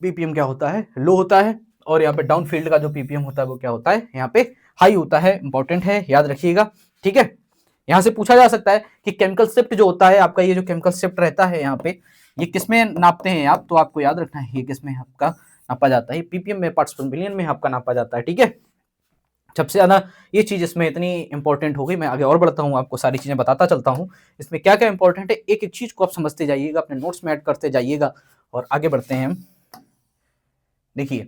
[SPEAKER 1] पीपीएम क्या होता है, लो होता है। और यहाँ पे डाउनफील्ड का जो पीपीएम होता है वो क्या होता है, यहाँ पे हाई होता है। इंपॉर्टेंट है, याद रखिएगा। ठीक है, यहां से पूछा जा सकता है कि केमिकल शिफ्ट जो होता है आपका, ये जो केमिकल शिफ्ट रहता है यहाँ पे, ये किसमें नापते हैं आप, तो आपको याद रखना है ये किसमें आपका नापा जाता है, पीपीएम में, पार्ट्स पर मिलियन में आपका नापा जाता है। ठीक है, सबसे ज्यादा ये चीज इसमें इतनी इंपॉर्टेंट हो गई। मैं आगे और बढ़ता हूँ, आपको सारी चीजें बताता चलता हूँ इसमें क्या क्या इंपॉर्टेंट है, एक एक चीज को आप समझते जाइएगा, अपने नोट्स में ऐड करते जाइएगा। और आगे बढ़ते हैं हम। देखिए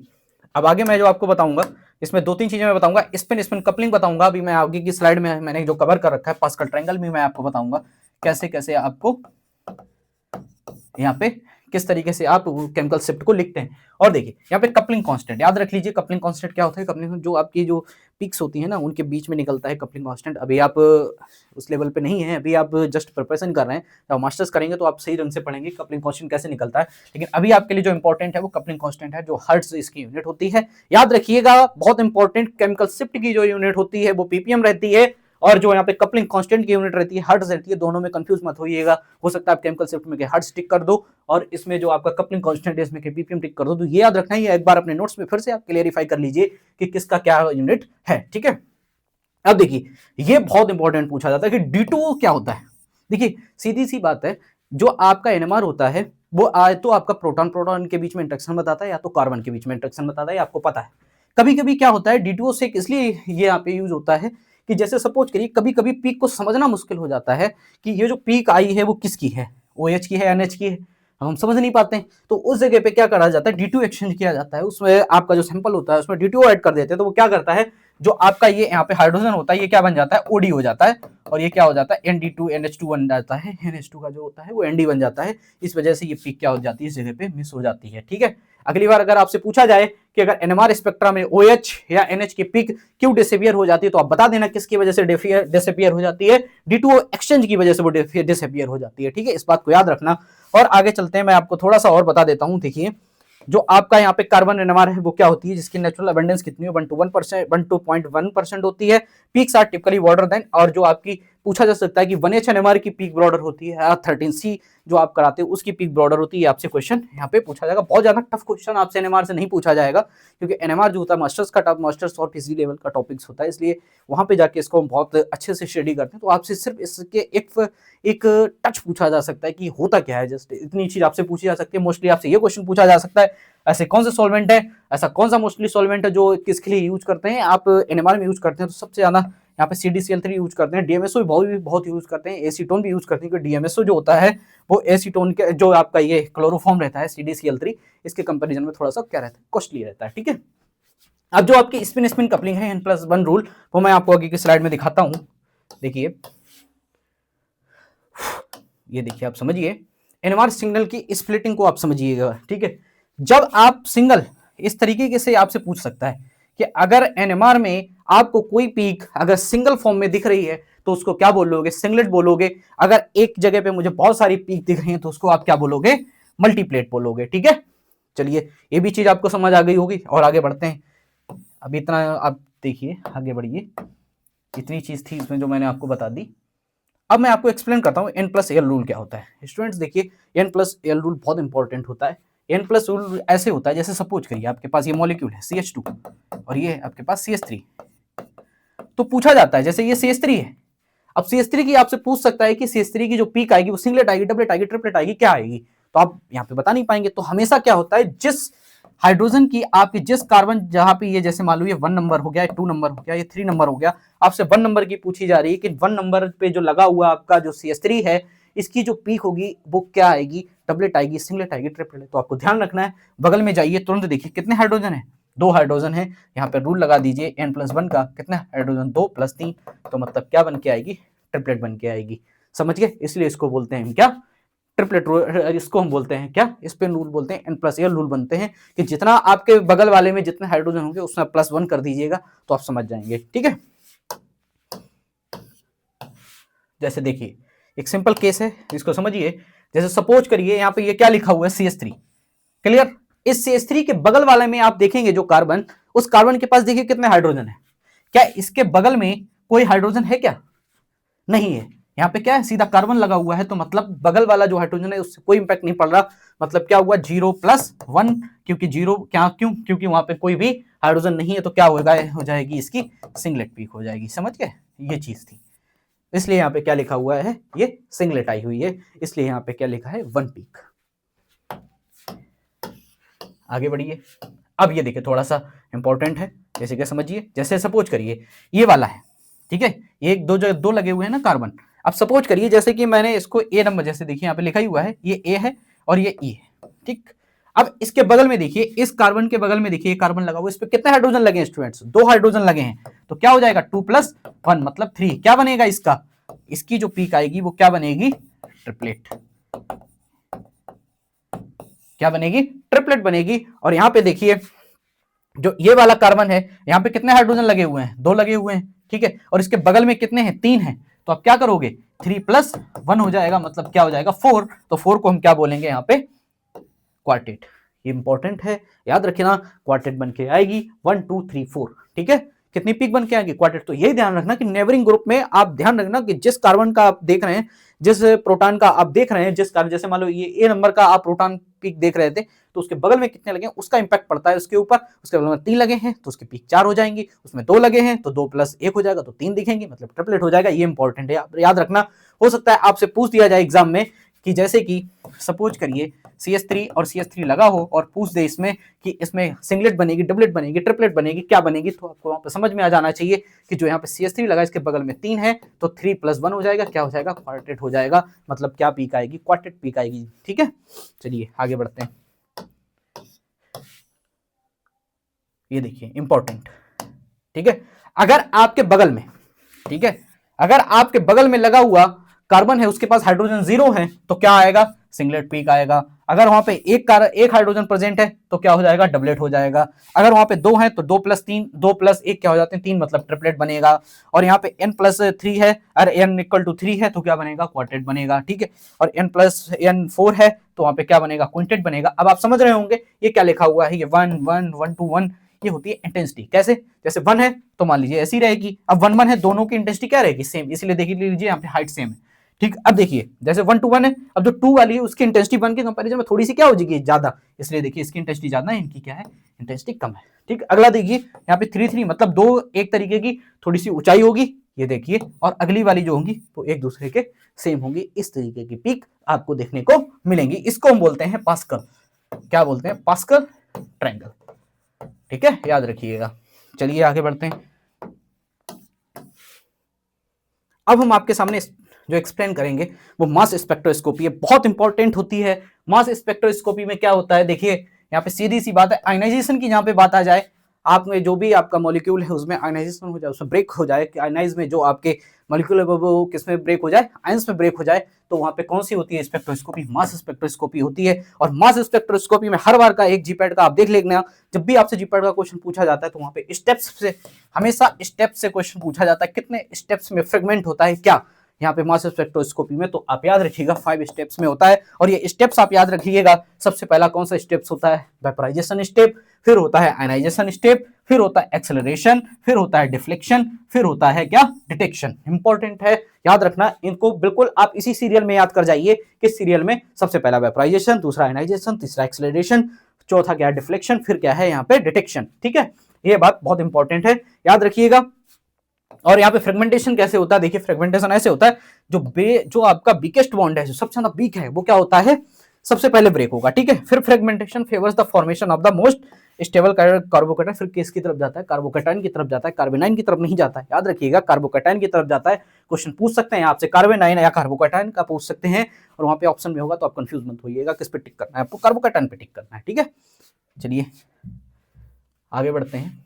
[SPEAKER 1] अब आगे मैं जो आपको बताऊंगा इसमें 2-3 चीजें मैं बताऊंगा, स्पिन स्पिन कपलिंग बताऊंगा। अभी मैं आगे की स्लाइड में मैंने जो कवर कर रखा है पास्कल ट्रायंगल भी मैं आपको बताऊंगा, कैसे कैसे आपको यहाँ पे किस तरीके से आप केमिकल शिफ्ट को लिखते हैं। और देखिए यहाँ पे कपलिंग कांस्टेंट याद रख लीजिए, कपलिंग कांस्टेंट क्या होता है, कपलिंग जो आपकी जो पिक्स होती है ना उनके बीच में निकलता है कपलिंग कांस्टेंट। अभी आप उस लेवल पे नहीं है, अभी आप जस्ट प्रिपरेशन कर रहे हैं, जब मास्टर्स करेंगे तो आप सही रंग से पढ़ेंगे कपलिंग कांस्टेंट कैसे निकलता है। लेकिन अभी आपके लिए जो इंपॉर्टेंट है वो कपलिंग कांस्टेंट है, जो हर्ट्ज इसकी यूनिट होती है। याद रखिएगा, बहुत इंपॉर्टेंट, केमिकल शिफ्ट की जो यूनिट होती है वो पीपीएम रहती है, और जो यहाँ पे कपलिंग कांस्टेंट की यूनिट रहती है हर्ट्ज रहती है, दोनों में कंफ्यूज मत होइएगा, हो सकता है आप केमिकल शिफ्ट में हर्ट्ज टिक कर दो और इसमें जो आपका कपलिंग कांस्टेंट है इसमें बीपीएम टिक कर दो। तो ये याद रखना है, एक बार अपने नोट्स में फिर से आप क्लियरिफाई कर लीजिए कि किसका क्या यूनिट है, ठीक है। अब देखिए ये बहुत इंपॉर्टेंट पूछा जाता है कि D2O क्या होता है। देखिए सीधी सी बात है, जो आपका NMR होता है वो तो आपका प्रोटॉन प्रोटॉन के बीच में इंटरेक्शन बताता है या तो कार्बन के बीच में इंटरेक्शन बताता है, आपको पता है। कभी कभी क्या होता है D2O से इसलिए ये यहाँ पे यूज होता है कि जैसे सपोज करिए कभी कभी पीक को समझना मुश्किल हो जाता है कि ये जो पीक आई है वो किसकी है, OH की है NH की है, हम समझ नहीं पाते हैं। तो उस जगह पे क्या करा जाता है, D2 एक्सचेंज किया जाता है, उसमें आपका जो सैंपल होता है उसमें D2 ऐड कर देते हैं। तो वो क्या करता है, जो आपका ये यहाँ पे हाइड्रोजन होता है ये क्या बन जाता है, OD हो जाता है, और ये क्या हो जाता है ND2 NH2 बन जाता है, NH2 का जो होता है वो ND बन जाता है। इस वजह से ये पीक क्या हो जाती है, इस जगह पे मिस हो जाती है, ठीक है। अगली बार अगर आपसे पूछा जाए कि अगर NMR स्पेक्ट्रा में OH या NH की पीक क्यों डिसअपियर हो जाती है, तो आप बता देना किसकी वजह से डिसअपियर हो जाती है, D2O एक्सचेंज की वजह से वो डिसअपियर हो जाती है, ठीक है। इस बात को याद रखना। और आगे चलते हैं, मैं आपको थोड़ा सा और बता देता हूं। देखिए जो आपका यहाँ पे कार्बन NMR है वो क्या होती है, जिसकी नेचुरल अबंडेंस कितनी है, 1.1% होती है। Peaks are typically broader than, और जो आपकी पूछा जा सकता है कि 1H NMR की पीक ब्रॉडर होती है, 13C जो आप कराते हो उसकी पीक ब्रॉडर होती है। आपसे क्वेश्चन यहाँ पे पूछा जाएगा, बहुत ज्यादा टफ क्वेश्चन आपसे NMR से नहीं पूछा जाएगा, क्योंकि NMR जो होता है मास्टर्स का टॉप, मास्टर्स और PhD लेवल का टॉपिक्स होता है, इसलिए वहां पे जाके इसको हम बहुत अच्छे से स्टडी करते हैं। तो आपसे सिर्फ इसके एक टच पूछा जा सकता है कि होता क्या है, जस्ट इतनी चीज आपसे पूछी जा सकती है। मोस्टली आपसे ये क्वेश्चन पूछा जा सकता है, ऐसे कौन सा सॉल्वेंट है, ऐसा कौन सा मोस्टली सॉल्वेंट है जो किसके लिए यूज करते हैं, आप NMR में यूज करते हैं तो सबसे ज्यादा यहाँ पे CDCl3 यूज करते हैं, DMSO भी बहुत यूज करते हैं, एसीटोन भी यूज करते हैं, क्योंकि DMSO जो होता है वो एसीटोन के जो आपका ये क्लोरोफॉर्म रहता है CDCl3 इसके कंपेरिजन में थोड़ा सा क्या रहता है, कॉस्टली रहता है, ठीक है। अब जो आपकी स्पिन स्पिन कपलिंग है N+1 रूल, वो मैं आपको आगे की स्लाइड में दिखाता हूं। देखिए ये देखिए आप समझिए, NMR सिग्नल की स्प्लिटिंग को आप समझिएगा, ठीक है। जब आप सिंगल इस तरीके से आपसे पूछ सकता है कि अगर NMR में आपको कोई पीक अगर सिंगल फॉर्म में दिख रही है तो उसको क्या बोलोगे, सिंगलेट बोलोगे। अगर एक जगह पे मुझे बहुत सारी पीक दिख रही है तो उसको आप क्या बोलोगे, मल्टीप्लेट बोलोगे, ठीक है। चलिए ये भी चीज आपको समझ आ गई होगी, और आगे बढ़ते हैं। अभी इतना आप देखिए, आगे बढ़िए, इतनी चीज थी इसमें जो मैंने आपको बता दी। अब मैं आपको एक्सप्लेन करता हूँ N+L रूल क्या होता है। स्टूडेंट्स देखिए N+L रूल बहुत इंपॉर्टेंट होता है। N+ रूल ऐसे होता है, जैसे सपोज करिए आपके पास ये मॉलिक्यूल है CH2 और ये आपके पास CH3, तो पूछा जाता है जैसे ये CH3 है, अब CH3 की आपसे पूछ सकता है कि CH3 की जो पीक आएगी वो सिंगलेट आएगी, डबलेट आएगी, ट्रिपलेट आएगी, क्या आएगी, तो आप यहाँ पे बता नहीं पाएंगे। तो हमेशा क्या होता है, जिस हाइड्रोजन की आपकी जिस कार्बन जहां पे ये जैसे मान लो ये 1 नंबर हो गया, 2 नंबर हो गया, ये 3 नंबर हो गया, आपसे 1 नंबर की पूछी जा रही है कि 1 नंबर पे जो लगा हुआ आपका जो CH3 है इसकी जो पीक होगी वो क्या आएगी, डबलेट आएगी, सिंगलेट आएगी, ट्रिपलेट। तो आपको ध्यान रखना है, बगल में जाइए तुरंत देखिए कितने हाइड्रोजन है, 2 हाइड्रोजन है, यहाँ पे रूल लगा दीजिए N+1 का, कितना हाइड्रोजन 2 + 3, तो मतलब क्या बन के आएगी, ट्रिपलेट बन के आएगी, समझ गए। इसलिए इसको बोलते हैं क्या, ट्रिपलेट रूल, इसको हम बोलते हैं क्या, स्पिन रूल बोलते हैं। N+L रूल बनते हैं कि जितना आपके बगल वाले में जितने हाइड्रोजन होंगे उसमें +1 कर दीजिएगा तो आप समझ जाएंगे, ठीक है। जैसे देखिए एक सिंपल केस है, इसको समझिए। जैसे सपोज करिए यहाँ पे ये क्या लिखा हुआ है, CH3, क्लियर। इस CH3 के बगल वाले में आप देखेंगे जो कार्बन, उस कार्बन के पास देखिए कितने हाइड्रोजन है, क्या इसके बगल में कोई हाइड्रोजन है क्या, नहीं है। यहाँ पे क्या है, सीधा कार्बन लगा हुआ है, तो मतलब बगल वाला जो हाइड्रोजन है उससे कोई इंपैक्ट नहीं पड़ रहा, मतलब क्या हुआ 0+1, क्योंकि 0 क्या, क्योंकि वहां पे कोई भी हाइड्रोजन नहीं है, तो क्या होगा, हो जाएगी इसकी सिंगलेट पीक हो जाएगी, समझ गए, ये चीज थी। इसलिए यहाँ पे क्या लिखा हुआ है, ये सिंगलेट आई हुई है, इसलिए यहाँ पे क्या लिखा है, 1 पीक। आगे बढ़िए। अब ये देखिए थोड़ा सा इंपॉर्टेंट है, जैसे क्या समझिए, जैसे सपोज करिए ये वाला है, ठीक है, एक दो लगे हुए हैं ना कार्बन। अब सपोज करिए जैसे कि मैंने इसको A नंबर, जैसे देखिए यहाँ पे लिखा ही हुआ है, ये A है और ये E है, ठीक। अब इसके बगल में देखिए, इस कार्बन के बगल में देखिए कार्बन लगा हुआ है, इस पे कितने हाइड्रोजन लगे हैं स्टूडेंट्स, 2 हाइड्रोजन लगे हैं, तो क्या हो जाएगा 2+1 मतलब 3, क्या बनेगा इसका, इसकी जो पीक आएगी वो क्या बनेगी, ट्रिपलेट, क्या बनेगी, ट्रिपलेट बनेगी। और यहाँ पे देखिए जो ये वाला कार्बन है, यहाँ पे कितने हाइड्रोजन लगे हुए हैं, 2 लगे हुए हैं, ठीक है, और इसके बगल में कितने हैं, 3 हैं, तो आप क्या करोगे, 3+1 हो जाएगा, मतलब क्या हो जाएगा 4, तो 4 को हम क्या बोलेंगे यहाँ पे, क्वार्टेट। ये इंपॉर्टेंट है, याद रखना, क्वार्टेट बन के आएगी 1 2 3 4, ठीक है। कितनी पीक बन के आएगी, क्वार्टेट। तो यही ध्यान रखना कि नेबरिंग ग्रुप में आप ध्यान रखना कि जिस कार्बन का आप देख रहे हैं, जिस प्रोटॉन का आप देख रहे हैं, जिस कार्बन, जैसे मान लो ये ए नंबर का आप प्रोटॉन पीक देख रहे थे, तो उसके बगल में कितने लगे उसका इंपैक्ट पड़ता है उसके ऊपर। उसके बगल में 3 लगे हैं तो उसकी पीक 4 हो जाएंगी, उसमें 2 लगे हैं तो 2 + 1 हो जाएगा तो 3 दिखेंगे, मतलब ट्रिपलेट हो जाएगा। ये इंपॉर्टेंट है, याद रखना। हो सकता है आपसे पूछ दिया जाए एग्जाम में कि जैसे कि सपोज करिए CH3 और CH3 लगा हो और पूछ दे इसमें कि इसमें सिंगलेट बनेगी, डबलेट बनेगी, ट्रिपलेट बनेगी, क्या बनेगी, तो आपको वहां पर समझ में आ जाना चाहिए कि जो यहाँ पे CH3 लगा इसके बगल में 3 है तो 3 + 1 हो जाएगा, क्या हो जाएगा, क्वार्टेट हो जाएगा। मतलब क्या पीक आएगी, क्वार्टेट पीक आएगी। ठीक है, चलिए आगे बढ़ते हैं। ये देखिए इंपॉर्टेंट, ठीक है। अगर आपके बगल में, ठीक है, अगर आपके बगल में लगा हुआ कार्बन है उसके पास हाइड्रोजन 0 है तो क्या आएगा, सिंगलेट पीक आएगा। अगर वहां पे एक हाइड्रोजन प्रेजेंट है तो क्या हो जाएगा, डबलेट हो जाएगा। अगर वहां पे 2 है तो 2 + 3, 2 + 1 क्या हो जाते हैं, 3, मतलब ट्रिपलेट बनेगा। और यहाँ पे n+3 है, अरे n = 3 है तो क्या बनेगा, क्वार्टेट बनेगा। ठीक है, और n+n4 है तो वहां पे क्या बनेगा, क्विंटेट बनेगा। अब आप समझ रहे होंगे ये क्या लिखा हुआ है, ये 1 1 1 2 1, ये होती है इंटेंसिटी। कैसे, जैसे 1 है तो मान लीजिए ऐसी रहेगी, अब 1 1 है, दोनों की इंटेंसिटी क्या रहेगी, सेम, इसलिए देख लीजिए यहाँ पे हाइट सेम है। ठीक, अब देखिए जैसे 1 to 1 है, अब जो 2 वाली है उसकी इंटेंसिटी 1 के कंपैरिजन में थोड़ी सी क्या हो जाएगी, ज्यादा, इसलिए देखिए इसकी इंटेंसिटी ज्यादा है, इनकी क्या है, इंटेंसिटी कम है। ठीक, अगला देखिए यहाँ पे 3 3, मतलब 2 एक तरीके की थोड़ी सी ऊंचाई होगी, ये देखिए, और अगली वाली जो होंगी वो एक दूसरे के सेम होंगी। इस तरीके की पीक आपको देखने को मिलेंगी। इसको हम बोलते हैं पास्कल, क्या बोलते हैं, पास्कल ट्रायंगल। ठीक है, याद रखिएगा। चलिए आगे बढ़ते हैं। अब हम आपके सामने जो एक्सप्लेन करेंगे वो मास स्पेक्ट्रोस्कोपी है, बहुत इंपॉर्टेंट होती है। मास स्पेक्ट्रोस्कोपी में क्या होता है, देखिए यहाँ पे सीधी सी बात है, आयनाइजेशन की यहाँ पे बात आ जाए, आप में जो भी आपका मॉलिक्यूल है उसमें आयनाइजेशन हो जाए, उसमें ब्रेक हो जाए, कि आयनाइज में जो आपके मॉलिक्यूल है वो किसमें ब्रेक हो जाए, आयंस में ब्रेक हो जाए, तो वहां पे कौन सी होती है स्पेक्ट्रोस्कोपी, मास स्पेक्ट्रोस्कोपी होती है। और मास स्पेक्ट्रोस्कोपी में हर बार का एक जीपैड का आप देख लेना, जब भी आपसे जीपैड का क्वेश्चन पूछा जाता है तो वहां पे स्टेप्स से, हमेशा स्टेप्स से क्वेश्चन पूछा जाता है, कितने स्टेप्स में फ्रेगमेंट होता है क्या, यहाँ पे मास स्पेक्ट्रोस्कोपी में। तो आप याद रखिएगा 5 स्टेप्स में होता है। और ये स्टेप्स आप याद रखिएगा, सबसे पहला कौन सा स्टेप्स होता है, वेपोराइजेशन स्टेप, फिर होता है आयनाइजेशन स्टेप, फिर होता है एक्सेलरेशन, फिर होता है डिफ्लेक्शन, फिर होता है क्या, डिटेक्शन। इंपॉर्टेंट है, याद रखना इनको, बिल्कुल आप इसी सीरियल में याद कर जाइए, किस सीरियल में, सबसे पहला वेपोराइजेशन, दूसरा आयनाइजेशन, तीसरा एक्सेलरेशन, चौथा क्या है डिफ्लेक्शन, फिर क्या है यहाँ पे डिटेक्शन। ठीक है, ये बात बहुत इंपॉर्टेंट है, याद रखिएगा। और यहाँ पे फ्रेगमेंटेशन कैसे होता है, देखिए फ्रेगमेंटेशन ऐसे होता है, जो आपका वीकेस्ट बॉन्ड है, जो सबसे ज्यादा वीक है, वो क्या होता है, सबसे पहले ब्रेक होगा। ठीक है, फिर fragmentation favours the formation of the most stable carbocation, फिर किसकी तरफ जाता है, कार्बोकेटाइन की तरफ जाता है, कार्बोनाइन की तरफ नहीं जाता है, याद रखिएगा कार्बोकेटाइन की तरफ जाता है। क्वेश्चन पूछ सकते हैं आपसे कार्बोनाइन या कार्बोकेटाइन का पूछ सकते हैं, और वहां पे ऑप्शन में होगा तो आप कंफ्यूज मत होइएगा, किस पे टिक करना है आपको, कार्बोकेटाइन पे टिक करना है। ठीक है, चलिए आगे बढ़ते हैं।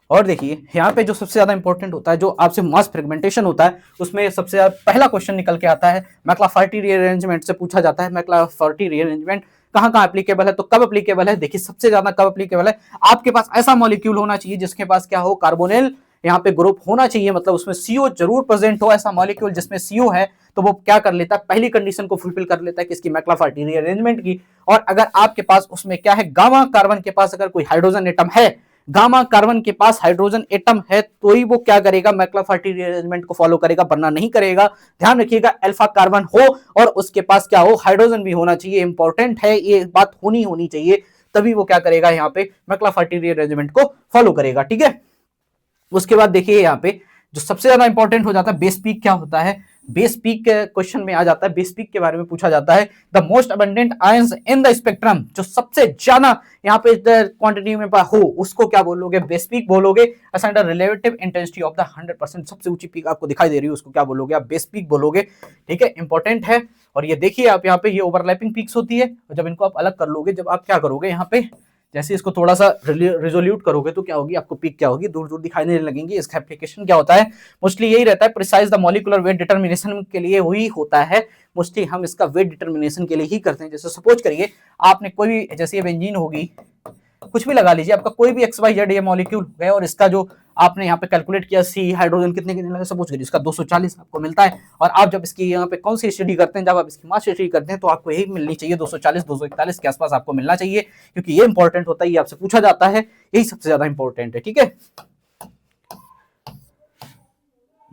[SPEAKER 1] और देखिए यहाँ पे जो सबसे ज्यादा इंपॉर्टेंट होता है, जो आपसे मास फ्रेगमेंटेशन होता है, उसमें सबसे ज्यादा पहला क्वेश्चन निकल के आता है, मैक्लाफर्टी रीअरेंजमेंट से पूछा जाता है। मैक्लाफर्टी रीअरेंजमेंट कहाँ कहाँ एप्लीकेबल है, तो कब एप्लीकेबल है, देखिए सबसे ज्यादा कब एप्लीकेबल है, आपके पास ऐसा मॉलिक्यूल होना चाहिए जिसके पास क्या हो, कार्बोनिल यहाँ पे ग्रुप होना चाहिए, मतलब उसमें CO जरूर प्रेजेंट हो। ऐसा मॉलिक्यूल जिसमें CO है तो वो क्या कर लेता है, पहली कंडीशन को फुलफिल कर लेता है, किसकी, मैक्लाफर्टी रीअरेंजमेंट की। और अगर आपके पास उसमें क्या है, गामा कार्बन के पास अगर कोई हाइड्रोजन एटम है, गामा कार्बन के पास हाइड्रोजन एटम है, तो ही वो क्या करेगा, मैक्लाफर्टी रीअरेंजमेंट को फॉलो करेगा, वरना नहीं करेगा। ध्यान रखिएगा, अल्फा कार्बन हो और उसके पास क्या हो, हाइड्रोजन भी होना चाहिए, इंपॉर्टेंट है, ये बात होनी चाहिए, तभी वो क्या करेगा, यहाँ पे मैक्लाफर्टी रीअरेंजमेंट को फॉलो करेगा। ठीक है, उसके बाद देखिए यहाँ पे जो सबसे ज्यादा इंपॉर्टेंट हो जाता है, बेस पीक क्या होता है, बेस पीक क्वेश्चन में आ जाता है, बेस पीक के बारे में पूछा जाता है। The most abundant ions in the spectrum, जो सबसे ज्यादा यहाँ पे क्वांटिटी में हो, उसको क्या बोलोगे, बेस पीक बोलोगे। Assigned the relative intensity of the 100%, सबसे ऊंची पीक आपको दिखाई दे रही है, उसको क्या बोलोगे, आप बेस पीक बोलोगे। ठीक है, इंपॉर्टेंट है। और ये देखिए आप यहाँ पे, ये ओवरलैपिंग पीक्स होती है, और जब इनको आप अलग कर लोगे, जब आप क्या करोगे यहाँ पे, जैसे इसको थोड़ा सा रिजोल्यूट करोगे तो क्या होगी, आपको पीक क्या होगी, दूर दूर दिखाई देने लगेंगी। इसका एप्लीकेशन क्या होता है, मोस्टली यही रहता है, precise the molecular weight determination के लिए वही होता है, मोस्टली हम इसका वेट डिटर्मिनेशन के लिए ही करते हैं। जैसे सपोज करिए आपने कोई भी, जैसे ये बेंजीन होगी, कुछ भी लगा लीजिए, आपका कोई भी XYZ ये मॉलिक्यूल हो गया, और इसका जो आपने यहाँ पे कैलकुलेट किया C हाइड्रोजन कितने कितने लगे, सपोज करिए इसका 240 आपको मिलता है। और आप जब इसकी यहाँ पे कौन सी स्टडी करते हैं, जब आप इसकी मास स्टडी करते हैं, तो आपको यही मिलनी चाहिए, 240 241 के आसपास आपको मिलना चाहिए, क्योंकि ये इंपॉर्टेंट होता है, ये आपसे पूछा जाता है, यही सबसे ज्यादा इंपॉर्टेंट है। ठीक है,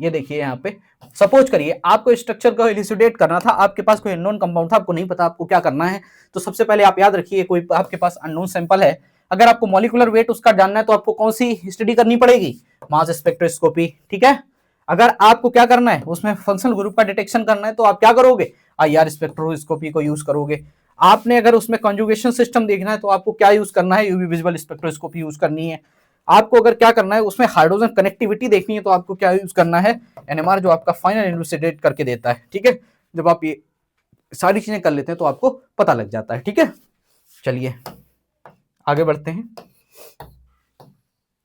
[SPEAKER 1] ये देखिए यहाँ पे सपोज करिए आपको स्ट्रक्चर को इलिसिडेट करना था, आपके पास कोई अननोन कंपाउंड था, आपको नहीं पता आपको क्या करना है। तो सबसे पहले आप याद रखिए कोई आपके पास अननोन सैंपल है, अगर आपको मॉलिक्यूलर वेट उसका जानना है तो आपको कौन सी स्टडी करनी पड़ेगी, मास स्पेक्ट्रोस्कोपी, ठीक है। अगर आपको क्या करना है उसमें फंक्शनल ग्रुप का डिटेक्शन करना है तो आप क्या करोगे, आईआर स्पेक्ट्रोस्कोपी को यूज करोगे। आपने अगर उसमें कंजुगेशन सिस्टम देखना है तो आपको क्या यूज करना है, यूवी विजुअल स्पेक्ट्रोस्कोपी यूज करनी है। आपको अगर क्या करना है उसमें हाइड्रोजन कनेक्टिविटी देखनी है तो आपको क्या यूज करना है, एनएमआर, जो आपका फाइनल इल्यूसिडेट करके देता है, ठीक है। जब आप ये सारी चीजें कर लेते हैं तो आपको पता लग जाता है, ठीक है। चलिए आगे बढ़ते हैं।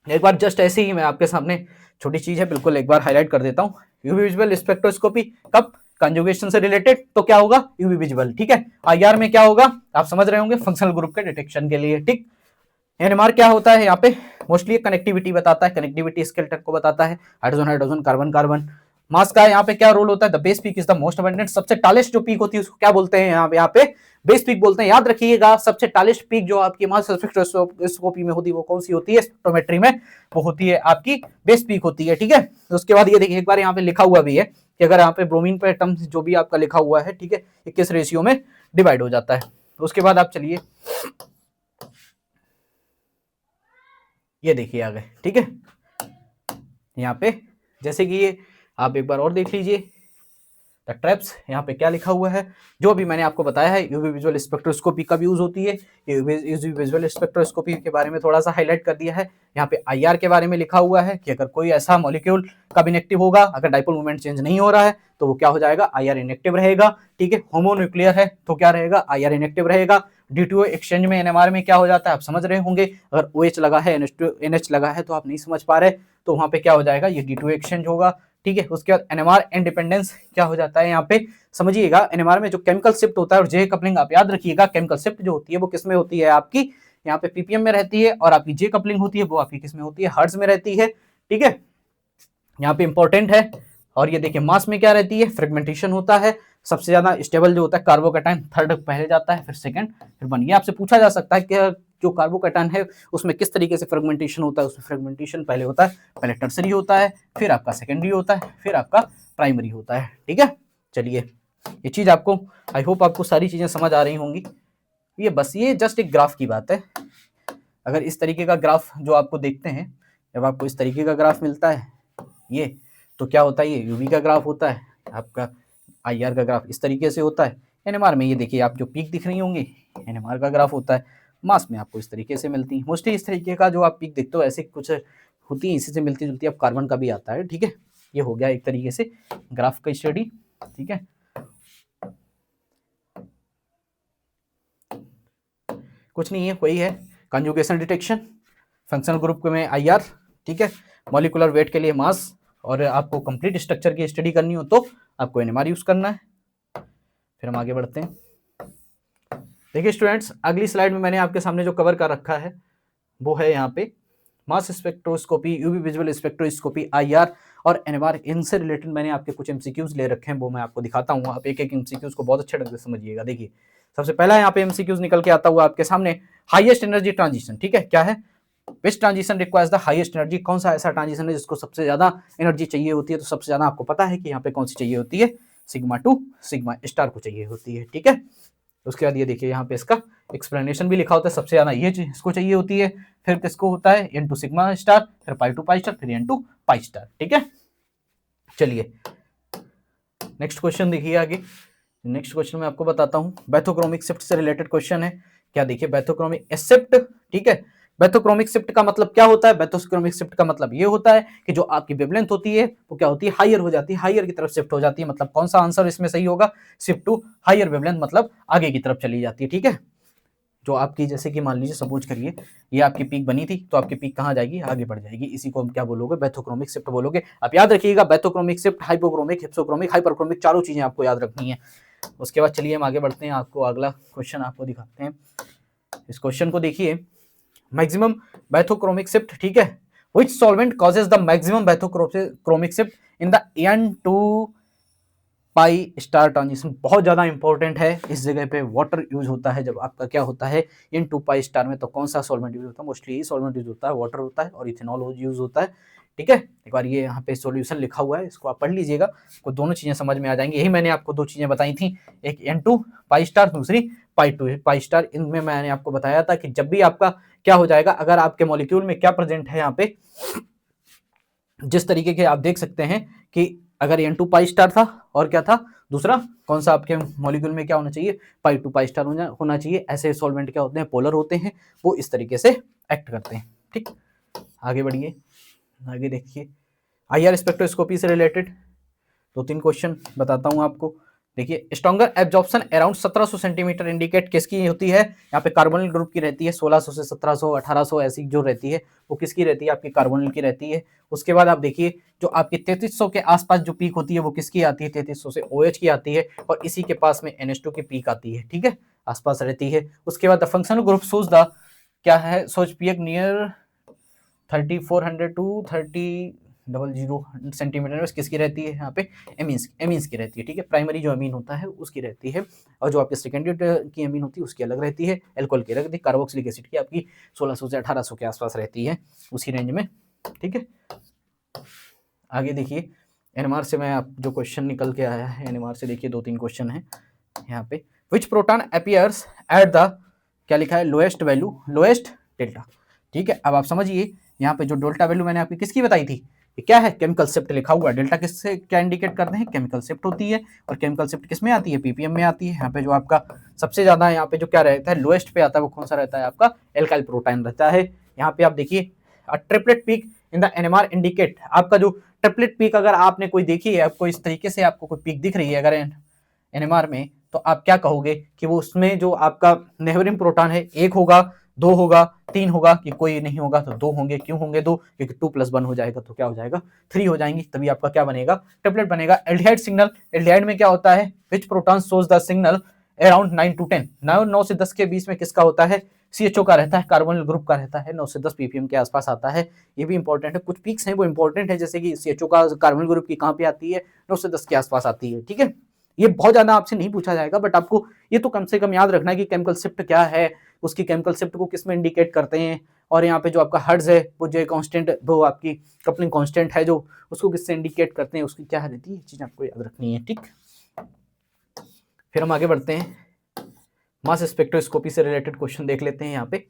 [SPEAKER 1] एक बार जस्ट ऐसे ही मैं आपके सामने छोटी चीज है बिल्कुल एक बार हाईलाइट कर देता हूँ। यूवी विजुअल स्पेक्ट्रोस्कोपी कब, कंजुगेशन से रिलेटेड, तो क्या होगा यूवी विजुअल, ठीक है। आईआर में क्या होगा आप समझ रहे होंगे, फंक्शनल ग्रुप के डिटेक्शन के लिए, ठीक। एनएमआर क्या होता है यहाँ पे, मोस्टली कनेक्टिविटी बताता है, कनेक्टिविटी स्केलेटन को बताता है, हाइड्रोजन हाइड्रोजन कार्बन कार्बन। मास का यहाँ पे क्या रोल होता है, the base peak is the most abundant, सबसे टालेस्ट जो पीक होती है उसको क्या बोलते हैं यहाँ पे बेस पीक बोलते हैं। याद रखिएगा सबसे टालेस्ट पीक जो आपकी मास स्पेक्ट्रोस्कोपी में होती है वो कौन सी होती है, स्पेक्ट्रोमेट्री में, वो होती है आपकी बेस पीक होती है, ठीक है। तो उसके बाद ये देखिए एक बार यहाँ पे लिखा हुआ भी है कि अगर यहाँ पे ब्रोमीन पे एटम जो भी आपका लिखा हुआ है, ठीक है, 21 रेशियो में डिवाइड हो जाता है। तो उसके बाद आप चलिए ये देखिए आ गए, ठीक है। यहाँ पे जैसे कि ये आप एक बार और देख लीजिए द ट्रैप्स, यहाँ पे क्या लिखा हुआ है, जो भी मैंने आपको बताया है यूवी विजुअल स्पेक्ट्रोस्कोपी कब यूज होती है, यूवी विजुअल स्पेक्ट्रोस्कोपी के बारे में थोड़ा सा हाईलाइट कर दिया है। यहाँ पे आईआर के बारे में लिखा हुआ है कि अगर कोई ऐसा मॉलिक्यूल कब इनेक्टिव होगा, अगर डाइपोल मोमेंट चेंज नहीं हो रहा है तो वो क्या हो जाएगा, आईआर इनेक्टिव रहेगा, ठीक है। होमोन्यूक्लियर है तो क्या रहेगा, आईआर इनेक्टिव रहेगा। ड्यू एक्सचेंज में एनएमआर में क्या हो जाता है आप समझ रहे होंगे, अगर OH लगा है NH लगा है तो आप नहीं समझ पा रहे तो वहां पे क्या हो जाएगा, ये D2 एक्सचेंज होगा, ठीक है। उसके बाद एनएमआर इंडिपेंडेंस क्या हो जाता है, यहाँ पे समझिएगा एनएमआर में जो केमिकल शिफ्ट होता है और जे कपलिंग, आप याद रखिएगा केमिकल शिफ्ट जो होती है वो किस में होती है आपकी, यहाँ पे पीपीएम में रहती है, और आपकी जे कपलिंग होती है वो आपकी किस में होती है, हर्ट्ज में रहती है, ठीक है। यहाँ पे इंपॉर्टेंट है। और ये देखिए मास में क्या रहती है, फ्रेगमेंटेशन होता है, सबसे ज्यादा स्टेबल जो होता है कार्बोकैटायन थर्ड पहले जाता है, फिर सेकंड, फिर वन। ये आपसे पूछा जा सकता है कि जो कार्बोकैटायन है उसमें किस तरीके से फ्रेगमेंटेशन होता है, उसमें फ्रेगमेंटेशन पहले होता है, पहले टर्सरी होता है, फिर आपका सेकेंडरी होता है, फिर आपका प्राइमरी होता है, ठीक है। चलिए ये चीज आपको, आई होप आपको सारी चीजें समझ आ रही होंगी। ये बस ये जस्ट एक ग्राफ की बात है। अगर इस तरीके का ग्राफ जो आपको देखते हैं, जब आपको इस तरीके का ग्राफ मिलता है ये, तो क्या होता है, ये यूवी का ग्राफ होता है, आपका आईआर का ग्राफ इस तरीके से होता है। एनएमआर में ये देखिए आप जो पीक दिख रही होंगी एनएमआर का ग्राफ होता है। मास में आपको इस तरीके से मिलती है, मोस्टली इस तरीके का जो आप पीक देखते हो ऐसे कुछ होती है, इसी से मिलती जुलती है। अब कार्बन का भी आता है, ठीक है। ये हो गया एक तरीके से ग्राफ का स्टडी, ठीक है। कुछ नहीं है, वही है कंजुगेशन डिटेक्शन, फंक्शनल ग्रुप में आईआर, ठीक है। मॉलिक्यूलर वेट के लिए मास, और आपको कंप्लीट स्ट्रक्चर की स्टडी करनी हो तो आपको एनएमआर यूज करना है। फिर हम आगे बढ़ते हैं। देखिए स्टूडेंट्स, अगली स्लाइड में मैंने आपके सामने जो कवर कर रखा है वो है यहाँ पे mass spectroscopy, UV visual spectroscopy, IR और एनएमआर। इनसे रिलेटेड मैंने आपके कुछ एमसीक्यूज ले रखे हैं, वो मैं आपको दिखाता हूँ। आप एक एक एमसीक्यूज को बहुत अच्छे ढंग से समझिएगा। देखिए सबसे पहला यहाँ पे एमसीक्यूज निकल के आता हुआ आपके सामने, हाईएस्ट एनर्जी ट्रांजिशन, ठीक है। क्या है, विच transition requires the highest energy, कौन सा ऐसा ट्रांजिशन है जिसको सबसे ज्यादा एनर्जी चाहिए होती है। तो सबसे ज्यादा आपको पता है कि यहाँ पे कौन सी चाहिए होती है, सिग्मा टू सिग्मा स्टार को चाहिए होती है, ठीक है। उसके बाद ये देखिए यहाँ पे इसका एक्सप्लेनेशन भी लिखा होता है, सबसे ज्यादा ये इसको चाहिए होती है, फिर किसको होता है n टू सिग्मा स्टार, फिर पाई टू पाई स्टार, फिर n टू पाई स्टार, ठीक है। चलिए नेक्स्ट क्वेश्चन देखिए आगे। नेक्स्ट क्वेश्चन में आपको बताता हूँ, बैथोक्रोमिक शिफ्ट से रिलेटेड क्वेश्चन है। क्या देखिए बैथोक्रोमिक शिफ्ट, ठीक है। बैथोक्रोमिक शिफ्ट का मतलब क्या होता है, बैथोक्रोमिक शिफ्ट का मतलब ये होता है कि जो आपकी वेवलेंथ होती है वो क्या होती है, हायर हो जाती है, हायर की तरफ शिफ्ट हो जाती है। मतलब कौन सा आंसर इसमें सही होगा, शिफ्ट टू हायर वेवलेंथ, मतलब आगे की तरफ चली जाती है, ठीक है। जो आपकी जैसे कि मान लीजिए सपोज करिए ये आपकी पीक बनी थी, तो आपकी पीक कहाँ जाएगी, आगे बढ़ जाएगी। इसी को हम क्या बोलोगे, बैथोक्रोमिक शिफ्ट बोलोगे। आप याद रखिएगा bathochromic shift, hypochromic, hypsochromic, hyperchromic, चारों चीजें आपको याद रखनी है। उसके बाद चलिए हम आगे बढ़ते हैं, आपको अगला क्वेश्चन आपको दिखाते हैं। इस क्वेश्चन को देखिए, मैक्सिमम बैथोक्रोमिक शिफ्ट, ठीक है। Which solvent causes the maximum bathochromic shift in the n to pi star transition. बहुत ज्यादा इंपॉर्टेंट है, इस जगह पे वाटर यूज होता है। जब आपका क्या होता है n टू पाई स्टार में, तो कौन सा सॉल्वेंट यूज होता है, मोस्टली सॉल्वेंट यूज होता है, वाटर होता है और इथेनॉल यूज होता है, ठीक है, एक बार ये यहाँ पे सॉल्यूशन लिखा हुआ है, इसको आप पढ़ लीजिएगा, आपको दोनों चीजें समझ में आ जाएंगी। यही मैंने आपको दो चीजें बताई थी, एक N2 पाई स्टार, दूसरी पाई 2 पाई स्टार। इनमें मैंने आपको बताया था कि जब भी आपका क्या हो जाएगा, अगर आपके मॉलिक्यूल में क्या प्रेजेंट है यहाँ पे, जिस तरीके के आप देख सकते हैं कि अगर N2 पाई स्टार था और क्या था दूसरा, कौन सा आपके मॉलिक्यूल में क्या होना चाहिए, पाई 2 पाई स्टार होना चाहिए। ऐसे सॉल्वेंट क्या होते हैं, पोलर होते हैं, वो इस तरीके से एक्ट करते हैं। ठीक, आगे बढ़िए, आगे देखिए IR स्पेक्ट्रोस्कोपी से रिलेटेड 2-3 क्वेश्चन बताता हूं आपको। देखिए, stronger absorption around 1700 centimetre indicate किसकी होती है, यहाँ पे कार्बोनिल ग्रुप की रहती है। 1600 से 1700 1800 ऐसी जो रहती है वो किसकी रहती है, आपकी कार्बोनिल की रहती है। उसके बाद आप देखिए जो आपकी 3300 के आसपास जो पीक होती है वो किसकी आती है, 3300 से OH की आती है, और इसी के पास में NH2 की पीक आती है। ठीक है, आसपास रहती है। उसके बाद द फंक्शनल ग्रुप सोच द क्या है, सोच पीक नियर 3400 टू 3000 सेंटीमीटर में किसकी रहती है, यहाँ पे एमीन्स की रहती है। ठीक है, प्राइमरी जो अमीन होता है उसकी रहती है, और जो आपकी सेकेंडरी की अमीन होती है उसकी अलग रहती है। एल्कोहल की रहती है, कार्बोक्सिलिक एसिड की आपकी 1600 से 1800 के आसपास रहती है, उसी रेंज में। ठीक है, आगे देखिए NMR से मैं आप जो क्वेश्चन निकल के आया है, NMR से देखिए 2-3 क्वेश्चन है यहाँ पे। विच प्रोटॉन अपीयर्स एट द, क्या लिखा है, लोएस्ट वैल्यू, लोएस्ट डेल्टा। ठीक है, अब आप समझिए यहाँ पे जो डेल्टा वैल्यू मैंने आपकी किसकी बताई थी, ये क्या है, केमिकल शिफ्ट लिखा हुआ है। डेल्टा किससे क्या इंडिकेट करते हैं, केमिकल शिफ्ट होती है, और केमिकल शिफ्ट किस में आती है, ppm में आती है। यहाँ पे जो आपका सबसे ज्यादा यहाँ पे जो क्या रहता है, लोएस्ट पे आता है, वो कौन सा रहता है, आपका एल्काइल प्रोटाइन रहता है। यहाँ पे आप देखिए triplet peak in the NMR indicate, आपका जो ट्रिपलेट पीक अगर आपने कोई देखी है, आपको इस तरीके से आपको कोई पीक दिख रही है अगर NMR में, तो आप क्या कहोगे कि वो उसमें जो आपका नेबरिंग प्रोटॉन है 1 होगा, 2 होगा, 3 होगा, कि कोई नहीं होगा तो 2 होंगे। क्यों होंगे 2, क्योंकि 2 + 1 हो जाएगा तो क्या हो जाएगा, 3 हो जाएंगी, तभी आपका क्या बनेगा, ट्रिपलेट बनेगा। एल्डिहाइड सिग्नल, एल्डिहाइड में क्या होता है, which proton shows the signal around 9 to 10, 9 से 10 के बीच में किसका होता है, CHO का रहता है, कार्बोनिल ग्रुप का रहता है, 9 से 10 ppm के आसपास आता है। ये भी इंपॉर्टेंट है, कुछ पीक्स हैं वो इंपॉर्टेंट है, जैसे कि CHO का कार्बोनिल ग्रुप की कहाँ पे आती है, 9 से 10 के आसपास आती है। ठीक है, ये बहुत ज्यादा आपसे नहीं पूछा जाएगा, बट आपको ये तो कम से कम याद रखना है कि केमिकल शिफ्ट क्या है, उसकी केमिकल शिफ्ट को किस में इंडिकेट करते हैं, और यहाँ पे जो आपका हर्ट्ज है वो जो कांस्टेंट, वो आपकी कपलिंग कांस्टेंट है जो, उसको किससे इंडिकेट करते हैं, उसकी क्या रहती है, चीज आपको याद रखनी है। ठीक, फिर हम आगे बढ़ते हैं, मास स्पेक्ट्रोस्कोपी से रिलेटेड क्वेश्चन देख लेते हैं। यहाँ पे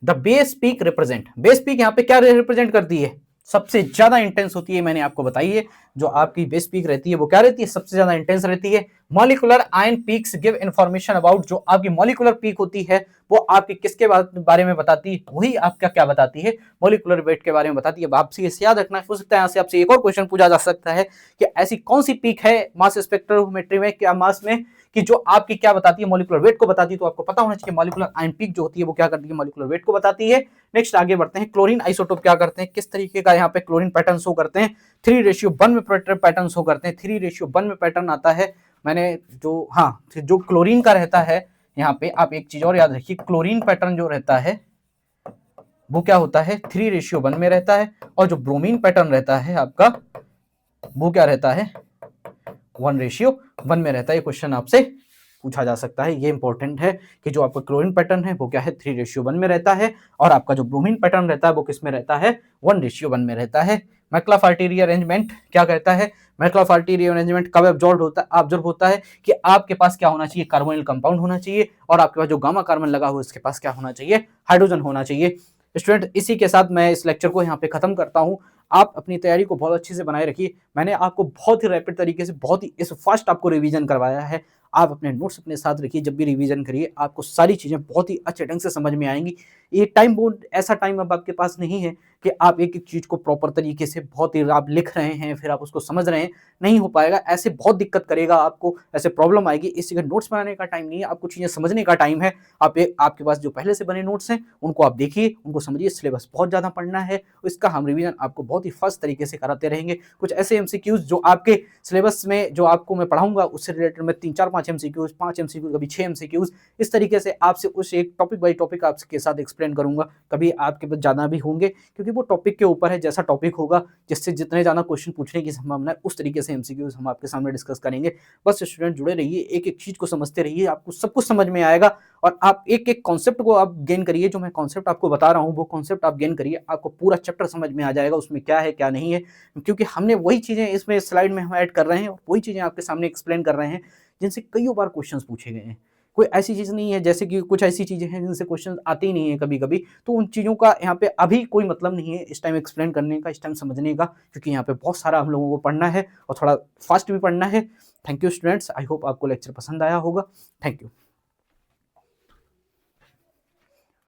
[SPEAKER 1] the base peak represent, base peak यहाँ पे क्या रिप्रेजेंट करती है, सबसे ज्यादा इंटेंस होती है, मैंने आपको बताई है। जो आपकी बेस पीक रहती है वो क्या रहती है, सबसे ज्यादा इंटेंस रहती है। Molecular ion peaks give information about, जो आपकी मॉलिक्यूलर पीक होती है वो आपकी किसके बारे में बताती है, वही आपका क्या बताती है, मॉलिक्यूलर वेट के बारे में बताती है। आपसे इसे याद रखना है, हो सकता है यहाँ से आपसे एक और क्वेश्चन पूछा जा सकता है कि ऐसी कौन सी पीक है मास स्पेक्ट्रोमेट्री में, क्या मास में, कि जो आपकी क्या बताती है, मॉलिक्यूलर वेट को बताती है। तो आपको पता होना चाहिए मॉलिक्यूलर आयन पीक जो होती है वो क्या करती है, मॉलिक्यूलर वेट को बताती है। नेक्स्ट आगे बढ़ते हैं, क्लोरीन आइसोटोप क्या करते हैं, किस तरीके का यहाँ पे क्लोरीन पैटर्न शो करते हैं, 3:1 में पैटर्न शो करते हैं। 3:1 में पैटर्न आता है, मैंने जो, हाँ, जो क्लोरीन का रहता है यहाँ पे, आप एक चीज और याद रखिए, क्लोरीन पैटर्न जो रहता है वो क्या होता है, 3:1 में रहता है, और जो ब्रोमीन पैटर्न रहता है आपका वो क्या रहता है, 1:1 में रहता है। ये क्वेश्चन आपसे पूछा जा सकता है, ये इंपॉर्टेंट है कि जो आपका क्लोरीन पैटर्न है वो क्या है, 3:1 में रहता है, और आपका जो ब्रोमीन पैटर्न रहता है वो किस में रहता है, 1:1 में रहता है। मैक्लाफेरी रीअरेंजमेंट क्या कहता है, मैक्लाफेरी रीअरेंजमेंट कब ऑब्जर्व होता है कि आपके पास क्या होना चाहिए, कार्बोनिल कंपाउंड होना चाहिए, और आपके पास जो गामा कार्बन लगा हुआ है उसके पास क्या होना चाहिए, हाइड्रोजन होना चाहिए। स्टूडेंट, इसी के साथ मैं इस लेक्चर को यहाँ पे खत्म करता हूँ। आप अपनी तैयारी को बहुत अच्छे से बनाए रखिए। मैंने आपको बहुत ही रैपिड तरीके से, बहुत ही इस फास्ट आपको रिवीजन करवाया है। आप अपने नोट्स अपने साथ रखिए, जब भी रिवीजन करिए आपको सारी चीजें बहुत ही अच्छे ढंग से समझ में आएंगी। ये टाइम बहुत ऐसा टाइम अब आपके पास नहीं है कि आप एक एक चीज को प्रॉपर तरीके से बहुत ही आप लिख रहे हैं फिर आप उसको समझ रहे हैं, नहीं हो पाएगा। ऐसे बहुत दिक्कत करेगा आपको, ऐसे प्रॉब्लम आएगी। इस जगह नोट्स बनाने का टाइम नहीं है, आपको चीजें समझने का टाइम है। आपके पास जो पहले से बने नोट्स हैं उनको आप देखिए, उनको समझिए। सिलेबस बहुत ज्यादा पढ़ना है, इसका हम रिवीजन आपको बहुत ही फास्ट तरीके से कराते रहेंगे। कुछ ऐसे MCQs जो आपके सिलेबस में जो आपको मैं पढ़ाऊंगा उससे रिलेटेड मैं 3-4-5 5 MCQs, 5 MCQs, कभी 6 MCQs, इस तरीके से आपसे उस एक टॉपिक बाई टॉपिक आपके साथ एक्सप्लेन करूंगा। कभी आपके पास ज़्यादा भी होंगे, क्योंकि वो टॉपिक के ऊपर है, जैसा टॉपिक होगा, जिससे जितने ज़्यादा क्वेश्चन पूछने की संभावना है, उस तरीके से MCQs हम आपके सामने डिस्कस करेंगे। बस स्टूडेंट जुड़े रहिए, एक एक चीज़ को समझते रहिए, आपको सब कुछ समझ में आएगा और आप एक एक कॉन्सेप्ट को आप गेन करिए। जो मैं कॉन्सेप्ट आपको बता रहा हूँ वो कॉन्सेप्ट आप गेन करिए, आपको पूरा चैप्टर समझ में आ जाएगा उसमें क्या है क्या नहीं है, क्योंकि हमने वही चीज़ें इसमें स्लाइड में हम ऐड कर रहे हैं और वही चीज़ें आपके सामने एक्सप्लेन कर रहे हैं जिनसे कईयों बार क्वेश्चंस पूछे गए हैं। कोई ऐसी चीज़ नहीं है, जैसे कि कुछ ऐसी चीज़ें हैं जिनसे क्वेश्चन आते ही नहीं है कभी कभी, तो उन चीज़ों का यहाँ पे अभी कोई मतलब नहीं है इस टाइम एक्सप्लेन करने का, इस टाइम समझने का, क्योंकि यहाँ पे बहुत सारा हम लोगों को पढ़ना है और थोड़ा फास्ट भी पढ़ना है। Thank you students, I hope आपको लेक्चर पसंद आया होगा। Thank you.